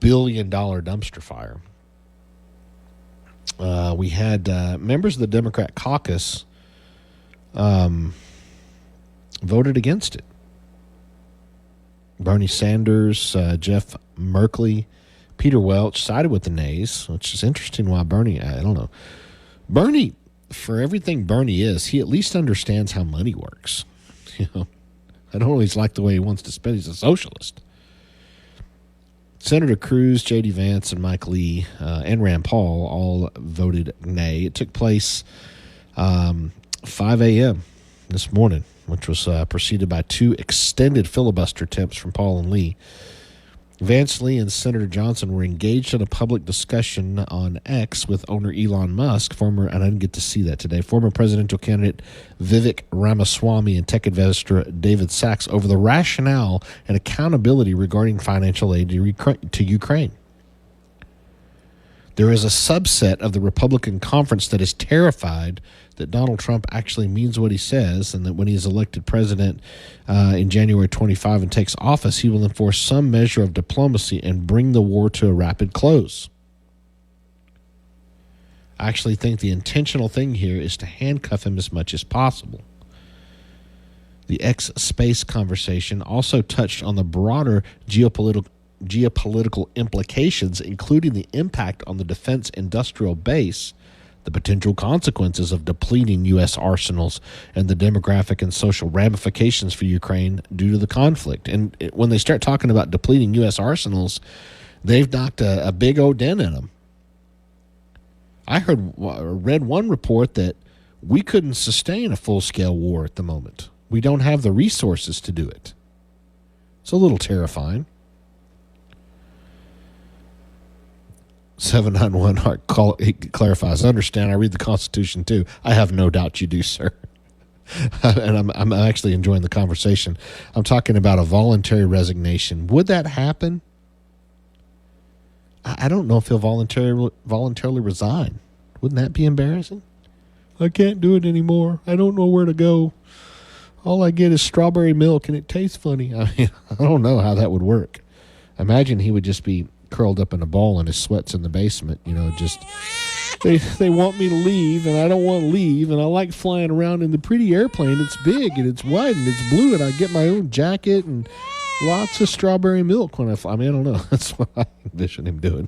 billion dumpster fire. We had members of the Democrat caucus voted against it. Bernie Sanders, Jeff Merkley, Peter Welch sided with the nays, which is interesting why Bernie, I don't know. Bernie, for everything Bernie is, he at least understands how money works. You know, I don't always like the way he wants to spend. He's a socialist. Senator Cruz, J.D. Vance, and Mike Lee and Rand Paul all voted nay. It took place 5 a.m. this morning, which was preceded by 2 extended filibuster attempts from Paul and Lee. Vance, Lee, and Senator Johnson were engaged in a public discussion on X with owner Elon Musk, and I didn't get to see that today, former presidential candidate Vivek Ramaswamy and tech investor David Sachs over the rationale and accountability regarding financial aid to Ukraine. There is a subset of the Republican conference that is terrified that Donald Trump actually means what he says, and that when he is elected president in January 25 and takes office, he will enforce some measure of diplomacy and bring the war to a rapid close. I actually think the intentional thing here is to handcuff him as much as possible. The X-space conversation also touched on the broader geopolitical implications, including the impact on the defense industrial base, the potential consequences of depleting U.S. arsenals, and the demographic and social ramifications for Ukraine due to the conflict. And when they start talking about depleting U.S. arsenals, they've knocked a big old dent in them. I read one report that we couldn't sustain a full-scale war at the moment. We don't have the resources to do it. It's a little terrifying. 791 Hart clarifies. I understand. I read the Constitution too. I have no doubt you do, sir. And I'm actually enjoying the conversation. I'm talking about a voluntary resignation. Would that happen? I don't know if he'll voluntarily resign. Wouldn't that be embarrassing? I can't do it anymore. I don't know where to go. All I get is strawberry milk and it tastes funny. I mean, I don't know how that would work. Imagine he would just be curled up in a ball and his sweats in the basement, just they want me to leave and I don't want to leave, and I like flying around in the pretty airplane. It's big and it's white and it's blue, and I get my own jacket and Lots of strawberry milk when I fly. I mean, I don't know. That's what I envision him doing.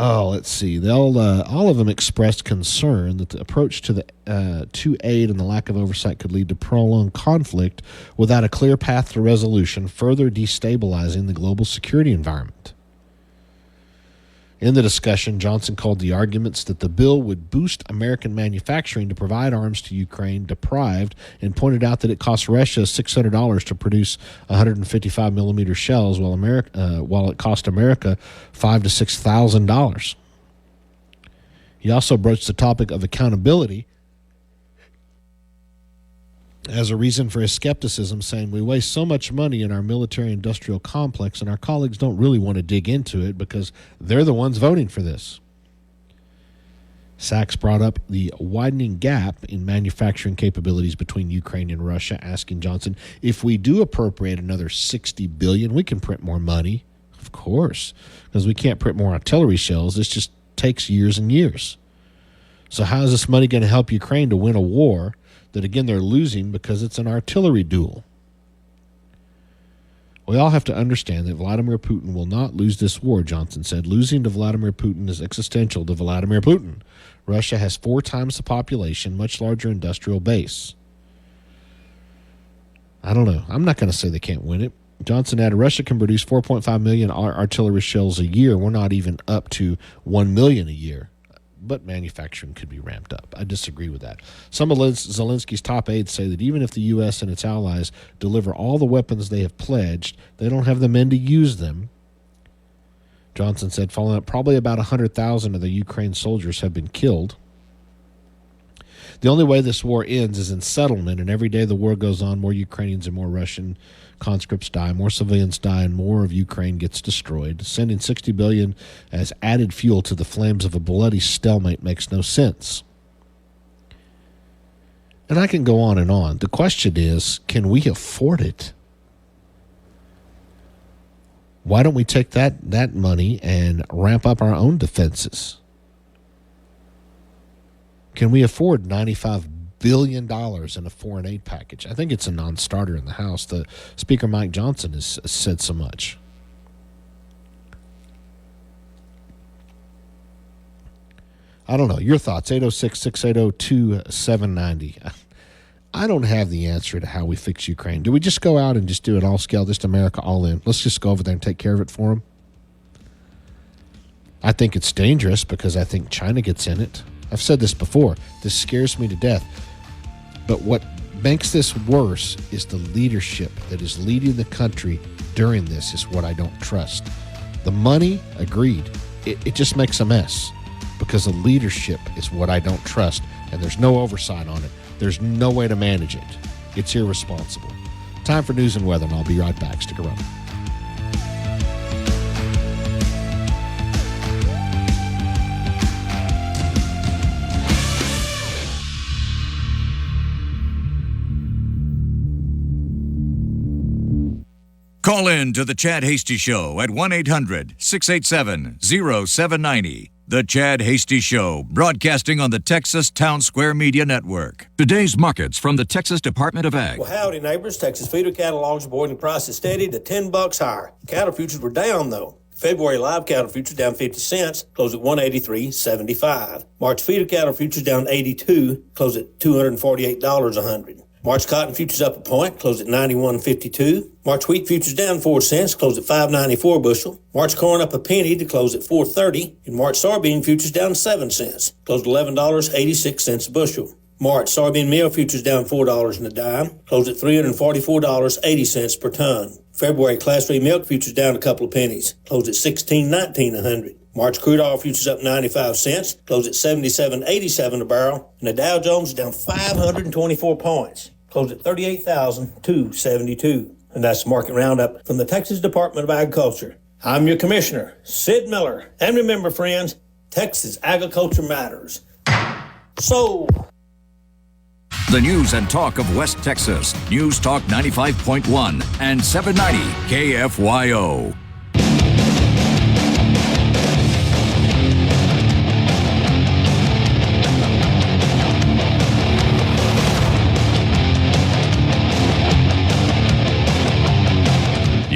Oh, let's see. All of them expressed concern that the approach to aid and the lack of oversight could lead to prolonged conflict without a clear path to resolution, further destabilizing the global security environment. In the discussion, Johnson called the arguments that the bill would boost American manufacturing to provide arms to Ukraine deprived, and pointed out that it cost Russia $600 to produce 155 millimeter shells, while it cost America $5,000 to $6,000. He also broached the topic of accountability as a reason for his skepticism, saying, "We waste so much money in our military-industrial complex, and our colleagues don't really want to dig into it because they're the ones voting for this." Sachs brought up the widening gap in manufacturing capabilities between Ukraine and Russia, asking Johnson, if we do appropriate another $60 billion, we can print more money. Of course, because we can't print more artillery shells. This just takes years and years. So how is this money going to help Ukraine to win a war that, again, they're losing because it's an artillery duel? We all have to understand that Vladimir Putin will not lose this war, Johnson said. Losing to Vladimir Putin is existential to Vladimir Putin. Russia has 4 times the population, much larger industrial base. I don't know. I'm not going to say they can't win it. Johnson added, Russia can produce 4.5 million artillery shells a year. We're not even up to 1 million a year. But manufacturing could be ramped up. I disagree with that. Some of Zelensky's top aides say that even if the U.S. and its allies deliver all the weapons they have pledged, they don't have the men to use them. Johnson said, following up, probably about 100,000 of the Ukraine soldiers have been killed. The only way this war ends is in settlement, and every day the war goes on, more Ukrainians and more Russian conscripts die, more civilians die, and more of Ukraine gets destroyed. Sending $60 billion as added fuel to the flames of a bloody stalemate makes no sense. And I can go on and on. The question is, can we afford it? Why don't we take that money and ramp up our own defenses? Can we afford $95 billion in a foreign aid package? I think it's a non-starter in the House. The Speaker, Mike Johnson, has said so much. I don't know. Your thoughts, 806-680-2790. I don't have the answer to how we fix Ukraine. Do we just go out and just do it all scale, just America all in? Let's just go over there and take care of it for them? I think it's dangerous because I think China gets in it. I've said this before. This scares me to death. But what makes this worse is the leadership that is leading the country during this is what I don't trust. The money, agreed. It just makes a mess because the leadership is what I don't trust, and there's no oversight on it. There's no way to manage it. It's irresponsible. Time for news and weather, and I'll be right back. Stick around. Call in to the Chad Hasty Show at 1-800-687-0790. The Chad Hasty Show, broadcasting on the Texas Town Square Media Network. Today's markets from the Texas Department of Ag. Well, howdy, neighbors. Texas feeder catalogs are boiling prices steady to $10 higher. Cattle futures were down, though. February live cattle futures down 50 cents, closed at $183.75. March feeder cattle futures down 82, closed at $248 a hundred. March cotton futures up a point, closed at 91.52. March wheat futures down 4 cents, closed at 5.94 bushel. March corn up a penny to close at 4.30. And March soybean futures down 7 cents, closed at $11.86 a bushel. March soybean meal futures down $4 and a dime, closed at $344.80 per ton. February class 3 milk futures down a couple of pennies, closed at $16.19 a hundred. March crude oil futures up 95 cents, closed at $77.87 a barrel, and the Dow Jones is down 524 points, closed at 38,272. And that's the market roundup from the Texas Department of Agriculture. I'm your commissioner, Sid Miller. And remember, friends, Texas agriculture matters. So, The news and talk of West Texas. News Talk 95.1 and 790 KFYO.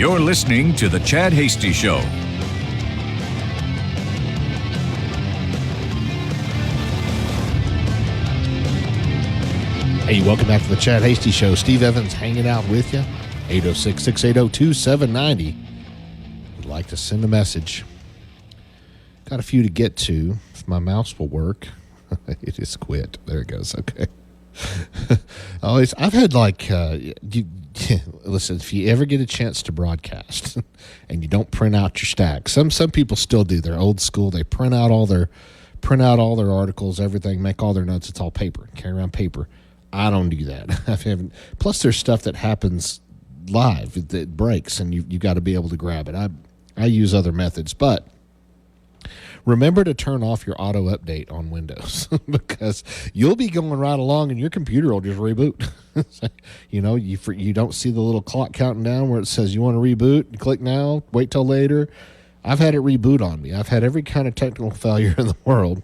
You're listening to The Chad Hasty Show. Hey, welcome back to The Chad Hasty Show. Steve Evans hanging out with you. 806-680-2790. If you'd like to send a message. Got a few to get to. If my mouse will work. It just quit. There it goes. Okay. I've had listen, if you ever get a chance to broadcast and you don't print out your stack, some people still do. They're old school. They print out all their articles, everything, make all their notes. It's all paper. Carry around paper. I don't do that. Plus, there's stuff that happens live that breaks, and you got to be able to grab it. I use other methods, but remember to turn off your auto update on Windows because you'll be going right along and your computer will just reboot. You don't see the little clock counting down where it says you want to reboot. You click now, wait till later. I've had it reboot on me. I've had every kind of technical failure in the world.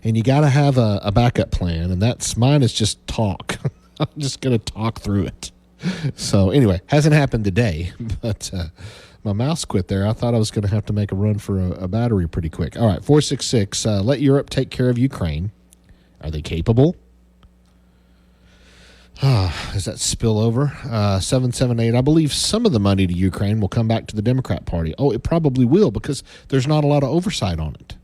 And you got to have a backup plan, and mine is just talk. I'm just going to talk through it. So anyway, hasn't happened today, but my mouse quit there. I thought I was going to have to make a run for a battery pretty quick. All right, 466, let Europe take care of Ukraine. Are they capable? Does that spill over? 778, I believe some of the money to Ukraine will come back to the Democrat Party. Oh, it probably will because there's not a lot of oversight on it.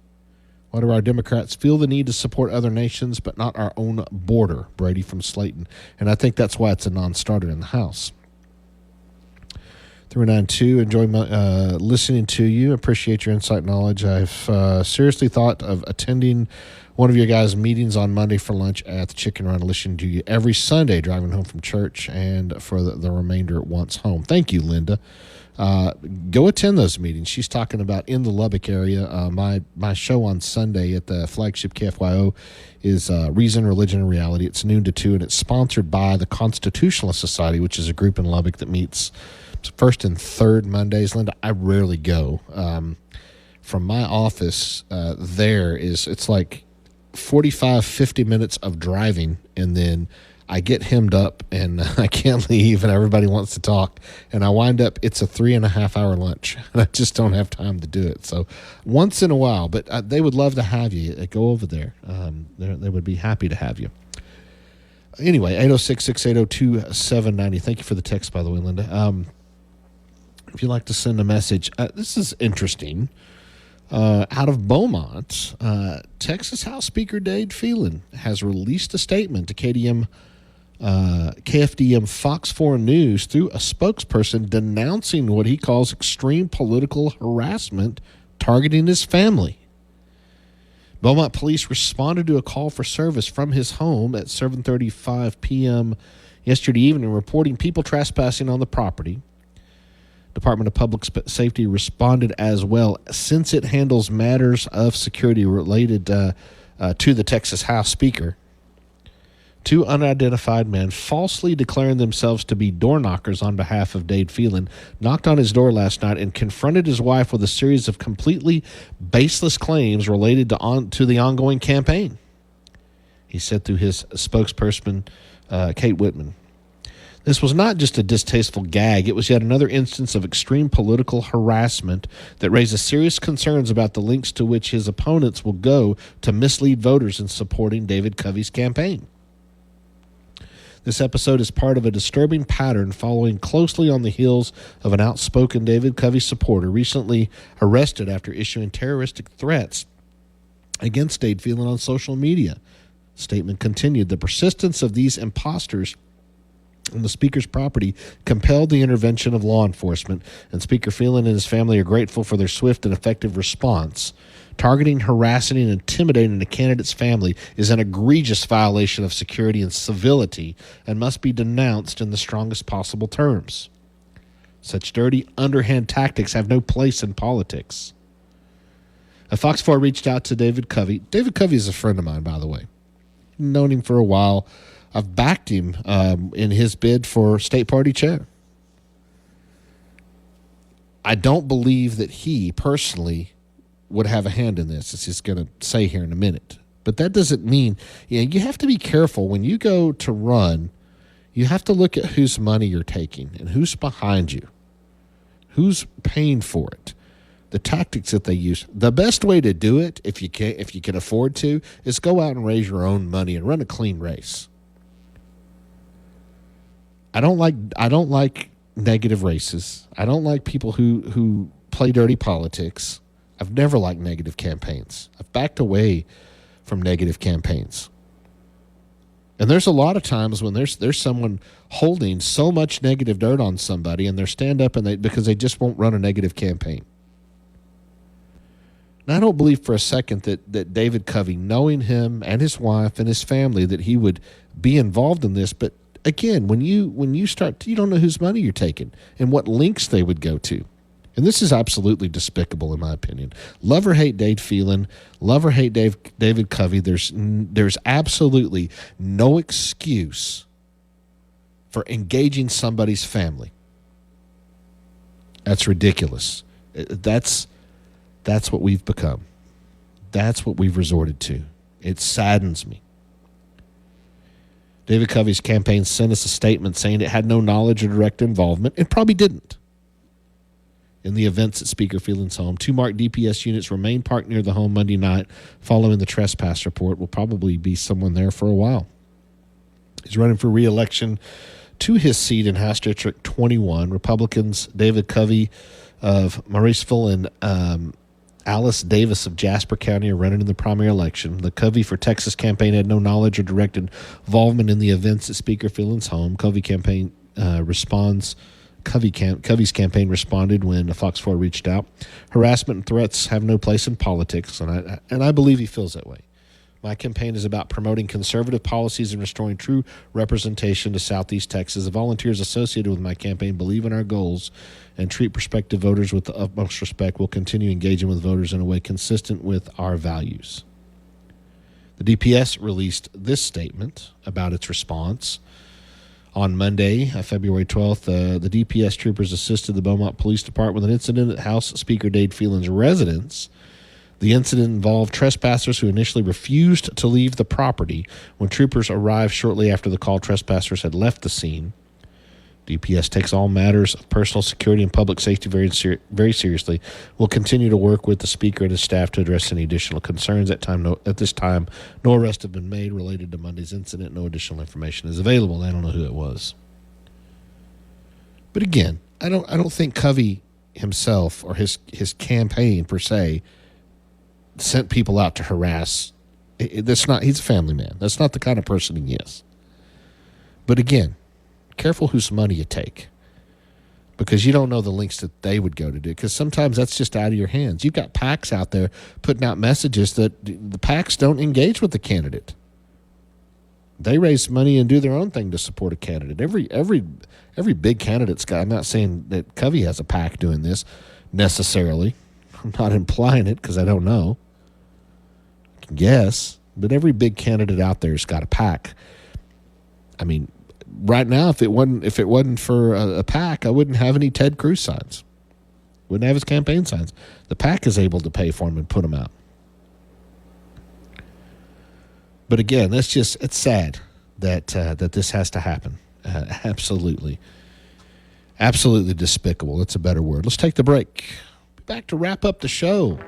Why do our Democrats feel the need to support other nations but not our own border? Brady from Slayton. And I think that's why it's a non-starter in the House. 392, enjoy listening to you. Appreciate your insight and knowledge. I've seriously thought of attending one of your guys' meetings on Monday for lunch at the Chicken Run, listening to you every Sunday driving home from church and for the remainder once home. Thank you, Linda. Go attend those meetings. She's talking about in the Lubbock area. My show on Sunday at the flagship KFYO is Reason, Religion, and Reality. It's noon to 2, and it's sponsored by the Constitutionalist Society, which is a group in Lubbock that meets first and third Mondays. Linda, I rarely go. From my office, it's like 45, 50 minutes of driving, and then I get hemmed up and I can't leave and everybody wants to talk. And I wind up, it's a 3.5 hour lunch and I just don't have time to do it. So once in a while, but they would love to have you. Go over there. They would be happy to have you. Anyway, 806-680-2790. Thank you for the text, by the way, Linda. If you'd like to send a message, this is interesting. Out of Beaumont, Texas House Speaker Dade Phelan has released a statement to KFDM Fox 4 News through a spokesperson denouncing what he calls extreme political harassment targeting his family. Beaumont police responded to a call for service from his home at 7:35 p.m. yesterday evening, reporting people trespassing on the property. Department of Public Safety responded as well, since it handles matters of security related to the Texas House Speaker. 2 unidentified men, falsely declaring themselves to be door knockers on behalf of Dade Phelan, knocked on his door last night and confronted his wife with a series of completely baseless claims related to the ongoing campaign. He said through his spokesperson, Kate Whitman. This was not just a distasteful gag. It was yet another instance of extreme political harassment that raises serious concerns about the lengths to which his opponents will go to mislead voters in supporting David Covey's campaign. This episode is part of a disturbing pattern following closely on the heels of an outspoken David Covey supporter recently arrested after issuing terroristic threats against Dade Phelan on social media. The statement continued, the persistence of these imposters on the Speaker's property compelled the intervention of law enforcement, and Speaker Phelan and his family are grateful for their swift and effective response. Targeting, harassing, and intimidating a candidate's family is an egregious violation of security and civility and must be denounced in the strongest possible terms. Such dirty, underhand tactics have no place in politics. Fox 4 reached out to David Covey. David Covey is a friend of mine, by the way. Known him for a while. I've backed him in his bid for state party chair. I don't believe that he personally would have a hand in this, as he's going to say here in a minute. But that doesn't mean, you have to be careful. When you go to run, you have to look at whose money you're taking and who's behind you. Who's paying for it? The tactics that they use. The best way to do it, if you can afford to, is go out and raise your own money and run a clean race. I don't like negative races. I don't like people who play dirty politics. I've never liked negative campaigns. I've backed away from negative campaigns. And there's a lot of times when there's someone holding so much negative dirt on somebody, and they stand up because they just won't run a negative campaign. And I don't believe for a second that David Covey, knowing him and his wife and his family, that he would be involved in this. But again, when you start, you don't know whose money you're taking and what links they would go to. And this is absolutely despicable, in my opinion. Love or hate Dave Phelan, love or hate David Covey, there's absolutely no excuse for engaging somebody's family. That's ridiculous. That's what we've become. That's what we've resorted to. It saddens me. David Covey's campaign sent us a statement saying it had no knowledge or direct involvement. It probably didn't. In the events at Speaker Phelan's home, 2 marked DPS units remain parked near the home Monday night following the trespass report. Will probably be someone there for a while. He's running for re-election to his seat in House District 21. Republicans David Covey of Mauriceville and Alice Davis of Jasper County are running in the primary election. The Covey for Texas campaign had no knowledge or direct involvement in the events at Speaker Phelan's home. Covey's campaign campaign responded when Fox 4 reached out. Harassment and threats have no place in politics, and I believe he feels that way. My campaign is about promoting conservative policies and restoring true representation to Southeast Texas. The volunteers associated with my campaign believe in our goals and treat prospective voters with the utmost respect. We'll continue engaging with voters in a way consistent with our values. The DPS released this statement about its response. On Monday, February 12th, the DPS troopers assisted the Beaumont Police Department with an incident at House Speaker Dave Phelan's residence. The incident involved trespassers who initially refused to leave the property. When troopers arrived shortly after the call, trespassers had left the scene. DPS takes all matters of personal security and public safety very seriously. We'll continue to work with the Speaker and his staff to address any additional concerns. At this time, no arrests have been made related to Monday's incident. No additional information is available. I don't know who it was. But again, I don't think Covey himself or his campaign per se sent people out to harass. He's a family man. That's not the kind of person he is. But again, careful whose money you take, because you don't know the links that they would go to do, because sometimes that's just out of your hands. You've got PACs out there putting out messages that the PACs don't engage with the candidate. They raise money and do their own thing to support a candidate. Every big candidate's got, I'm not saying that Covey has a PAC doing this necessarily. I'm not implying it because I don't know. I can guess. But every big candidate out there has got a PAC. I mean, right now, if it wasn't for a PAC, I wouldn't have any Ted Cruz signs. Wouldn't have his campaign signs. The PAC is able to pay for them and put them out. But again, it's sad that this has to happen. Absolutely despicable. That's a better word. Let's take the break. Be back to wrap up the show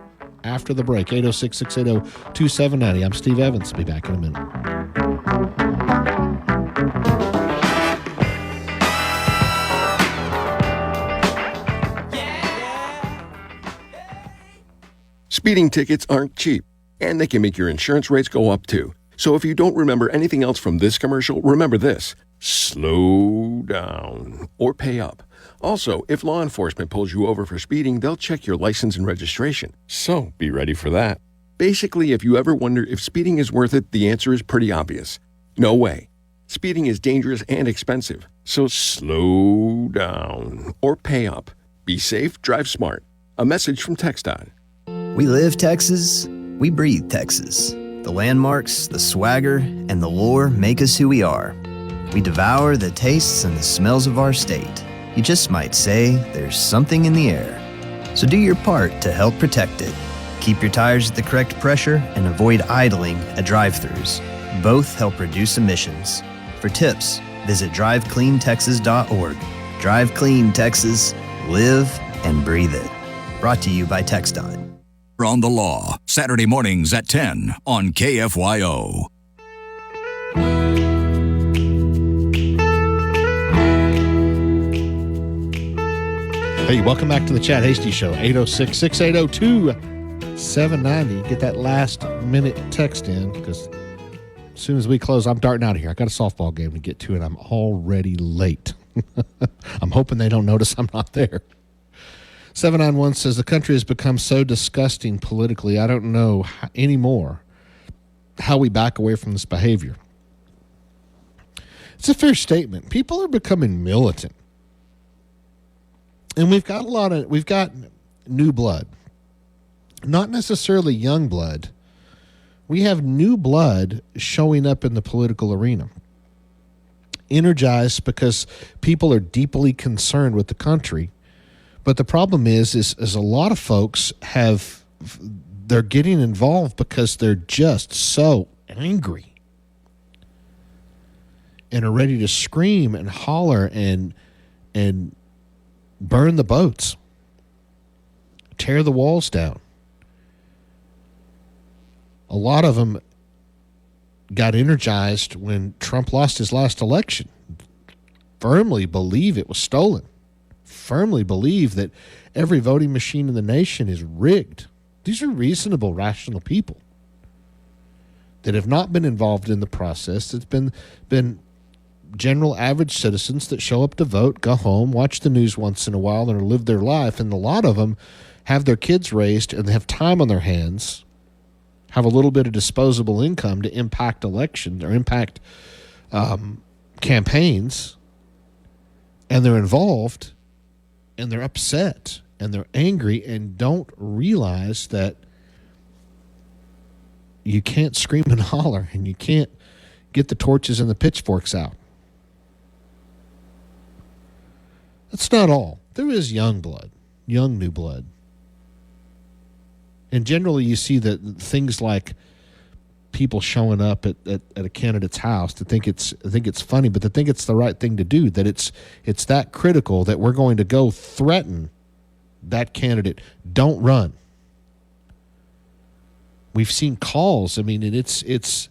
after the break. 806-680-2790. I'm Steve Evans. Be back in a minute. Speeding tickets aren't cheap, and they can make your insurance rates go up too. So if you don't remember anything else from this commercial, remember this: slow down or pay up. Also, if law enforcement pulls you over for speeding, they'll check your license and registration. So be ready for that. Basically, if you ever wonder if speeding is worth it, the answer is pretty obvious. No way. Speeding is dangerous and expensive. So slow down or pay up. Be safe, drive smart. A message from TxDOT. We live Texas, we breathe Texas. The landmarks, the swagger, and the lore make us who we are. We devour the tastes and the smells of our state. You just might say there's something in the air. So do your part to help protect it. Keep your tires at the correct pressure and avoid idling at drive-thrus. Both help reduce emissions. For tips, visit drivecleantexas.org. Drive Clean Texas. Live and breathe it. Brought to you by TxDOT. On the Law, Saturday mornings at 10 on KFYO. Hey, welcome back to the Chad Hasty Show, 806-680-2790. Get that last minute text in, because as soon as we close, I'm darting out of here. I got a softball game to get to, and I'm already late. I'm hoping they don't notice I'm not there. 791 says, the country has become so disgusting politically, I don't know anymore how we back away from this behavior. It's a fair statement. People are becoming militant. And we've got new blood, not necessarily young blood. We have new blood showing up in the political arena, energized because people are deeply concerned with the country. But the problem is a lot of folks they're getting involved because they're just so angry and are ready to scream and holler and burn the boats, tear the walls down. A lot of them got energized when Trump lost his last election. Firmly believe it was stolen. Firmly believe that every voting machine in the nation is rigged. These are reasonable, rational people that have not been involved in the process. It's been general average citizens that show up to vote, go home, watch the news once in a while, and live their life. And a lot of them have their kids raised and they have time on their hands, have a little bit of disposable income to impact elections or impact campaigns, and they're involved, and they're upset, and they're angry, and don't realize that you can't scream and holler, and you can't get the torches and the pitchforks out. That's not all. There is young blood, young new blood. And generally you see that things like people showing up at a candidate's house to think it's funny, but to think it's the right thing to do, that it's that critical that we're going to go threaten that candidate. Don't run. We've seen calls. I mean, it's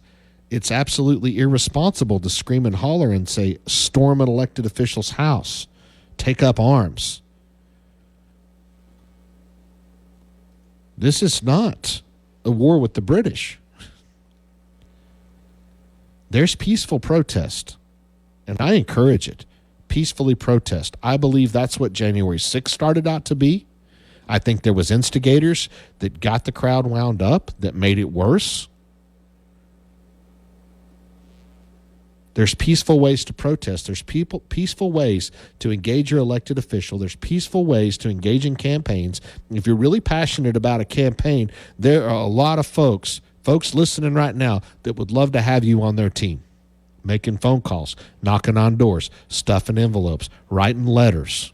absolutely irresponsible to scream and holler and say, storm an elected official's house, take up arms. This is not a war with the British. There's peaceful protest, and I encourage it. Peacefully protest. I believe that's what January 6th started out to be. I think there was instigators that got the crowd wound up, that made it worse. There's peaceful ways to protest. There's peaceful ways to engage your elected official. There's peaceful ways to engage in campaigns. If you're really passionate about a campaign, there are a lot of folks listening right now that would love to have you on their team, making phone calls, knocking on doors, stuffing envelopes, writing letters.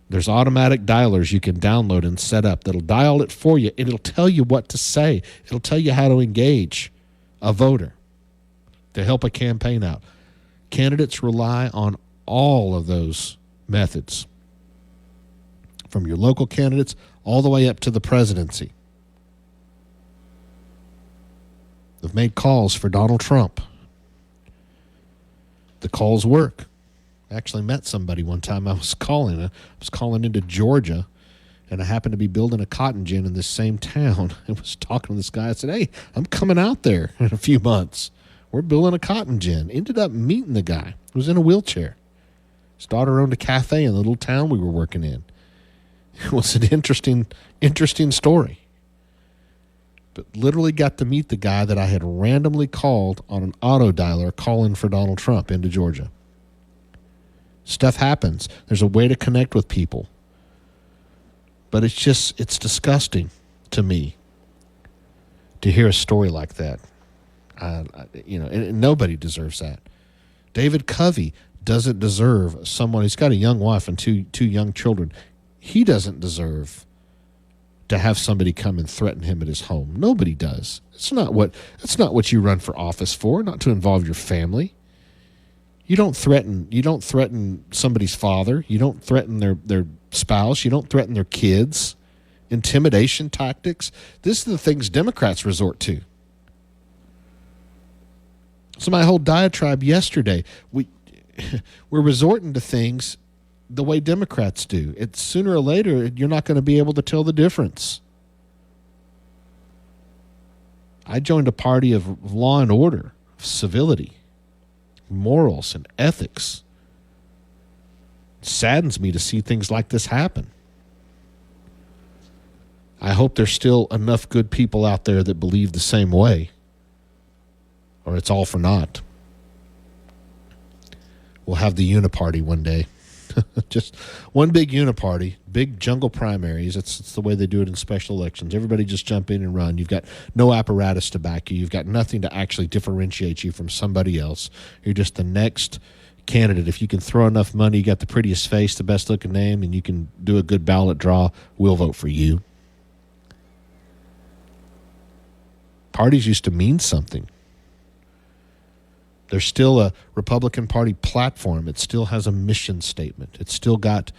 There's automatic dialers you can download and set up that'll dial it for you. It'll tell you what to say. It'll tell you how to engage a voter to help a campaign out. Candidates rely on all of those methods, from your local candidates all the way up to the presidency. They've made calls for Donald Trump. The calls work. I actually met somebody one time. I was calling into Georgia, and I happened to be building a cotton gin in this same town. I was talking to this guy. I said, hey, I'm coming out there in a few months. We're building a cotton gin. Ended up meeting the guy who was in a wheelchair. His daughter owned a cafe in the little town we were working in. It was an interesting story. But literally got to meet the guy that I had randomly called on an auto dialer calling for Donald Trump into Georgia. Stuff happens. There's a way to connect with people. But it's disgusting to me to hear a story like that. And nobody deserves that. David Covey doesn't deserve someone. He's got a young wife and two young children. He doesn't deserve to have somebody come and threaten him at his home. Nobody does. That's not what you run for office for, not to involve your family. You don't threaten somebody's father. You don't threaten their spouse. You don't threaten their kids. Intimidation tactics. This are the things Democrats resort to. So my whole diatribe yesterday, we're resorting to things the way Democrats do. It's sooner or later, you're not going to be able to tell the difference. I joined a party of law and order, of civility, morals, and ethics. It saddens me to see things like this happen. I hope there's still enough good people out there that believe the same way, or it's all for naught. We'll have the uniparty one day. Just one big uniparty, big jungle primaries. It's the way they do it in special elections. Everybody just jump in and run. You've got no apparatus to back you. You've got nothing to actually differentiate you from somebody else. You're just the next candidate. If you can throw enough money, you got the prettiest face, the best looking name, and you can do a good ballot draw, we'll vote for you. Parties used to mean something. There's still a Republican Party platform. It still has a mission statement. It's still got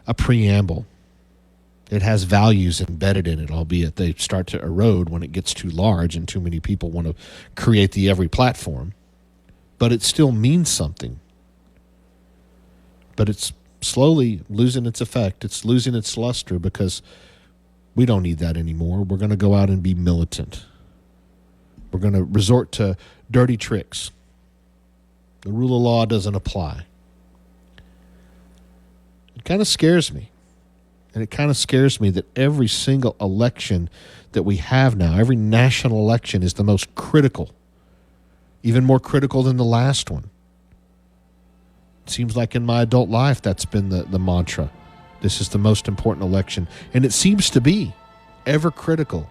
a preamble. It has values embedded in it, albeit they start to erode when it gets too large and too many people want to create the every platform. But it still means something. But it's slowly losing its effect. It's losing its luster because we don't need that anymore. We're going to go out and be militant. We're going to resort to dirty tricks. The rule of law doesn't apply. It kind of scares me. And it kind of scares me that every single election that we have now, every national election is the most critical, even more critical than the last one. It seems like in my adult life that's been the mantra. This is the most important election. And it seems to be ever critical.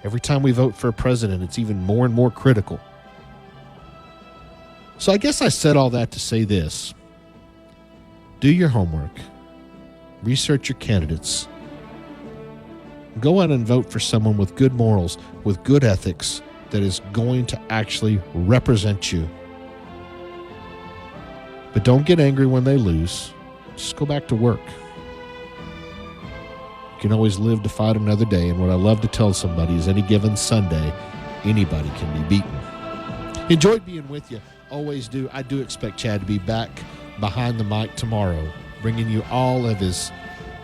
Every time we vote for a president, it's even more and more critical. So I guess I said all that to say this. Do your homework. Research your candidates. Go out and vote for someone with good morals, with good ethics, that is going to actually represent you. But don't get angry when they lose. Just go back to work. You can always live to fight another day, and what I love to tell somebody is any given Sunday, anybody can be beaten. Enjoyed being with you. Always do. I do expect Chad to be back behind the mic tomorrow, bringing you all of his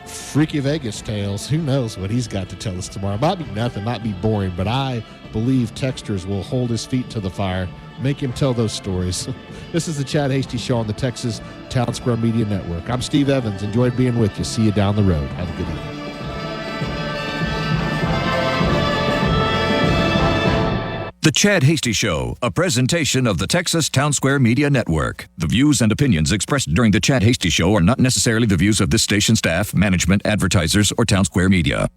freaky Vegas tales. Who knows what he's got to tell us tomorrow. Might be nothing, might be boring, but I believe texters will hold his feet to the fire, make him tell those stories. This is the Chad Hasty Show on the Texas Town Square Media Network. I'm Steve Evans. Enjoyed being with you. See you down the road. Have a good evening. The Chad Hasty Show, a presentation of the Texas Town Square Media Network. The views and opinions expressed during the Chad Hasty Show are not necessarily the views of this station staff, management, advertisers, or Town Square Media.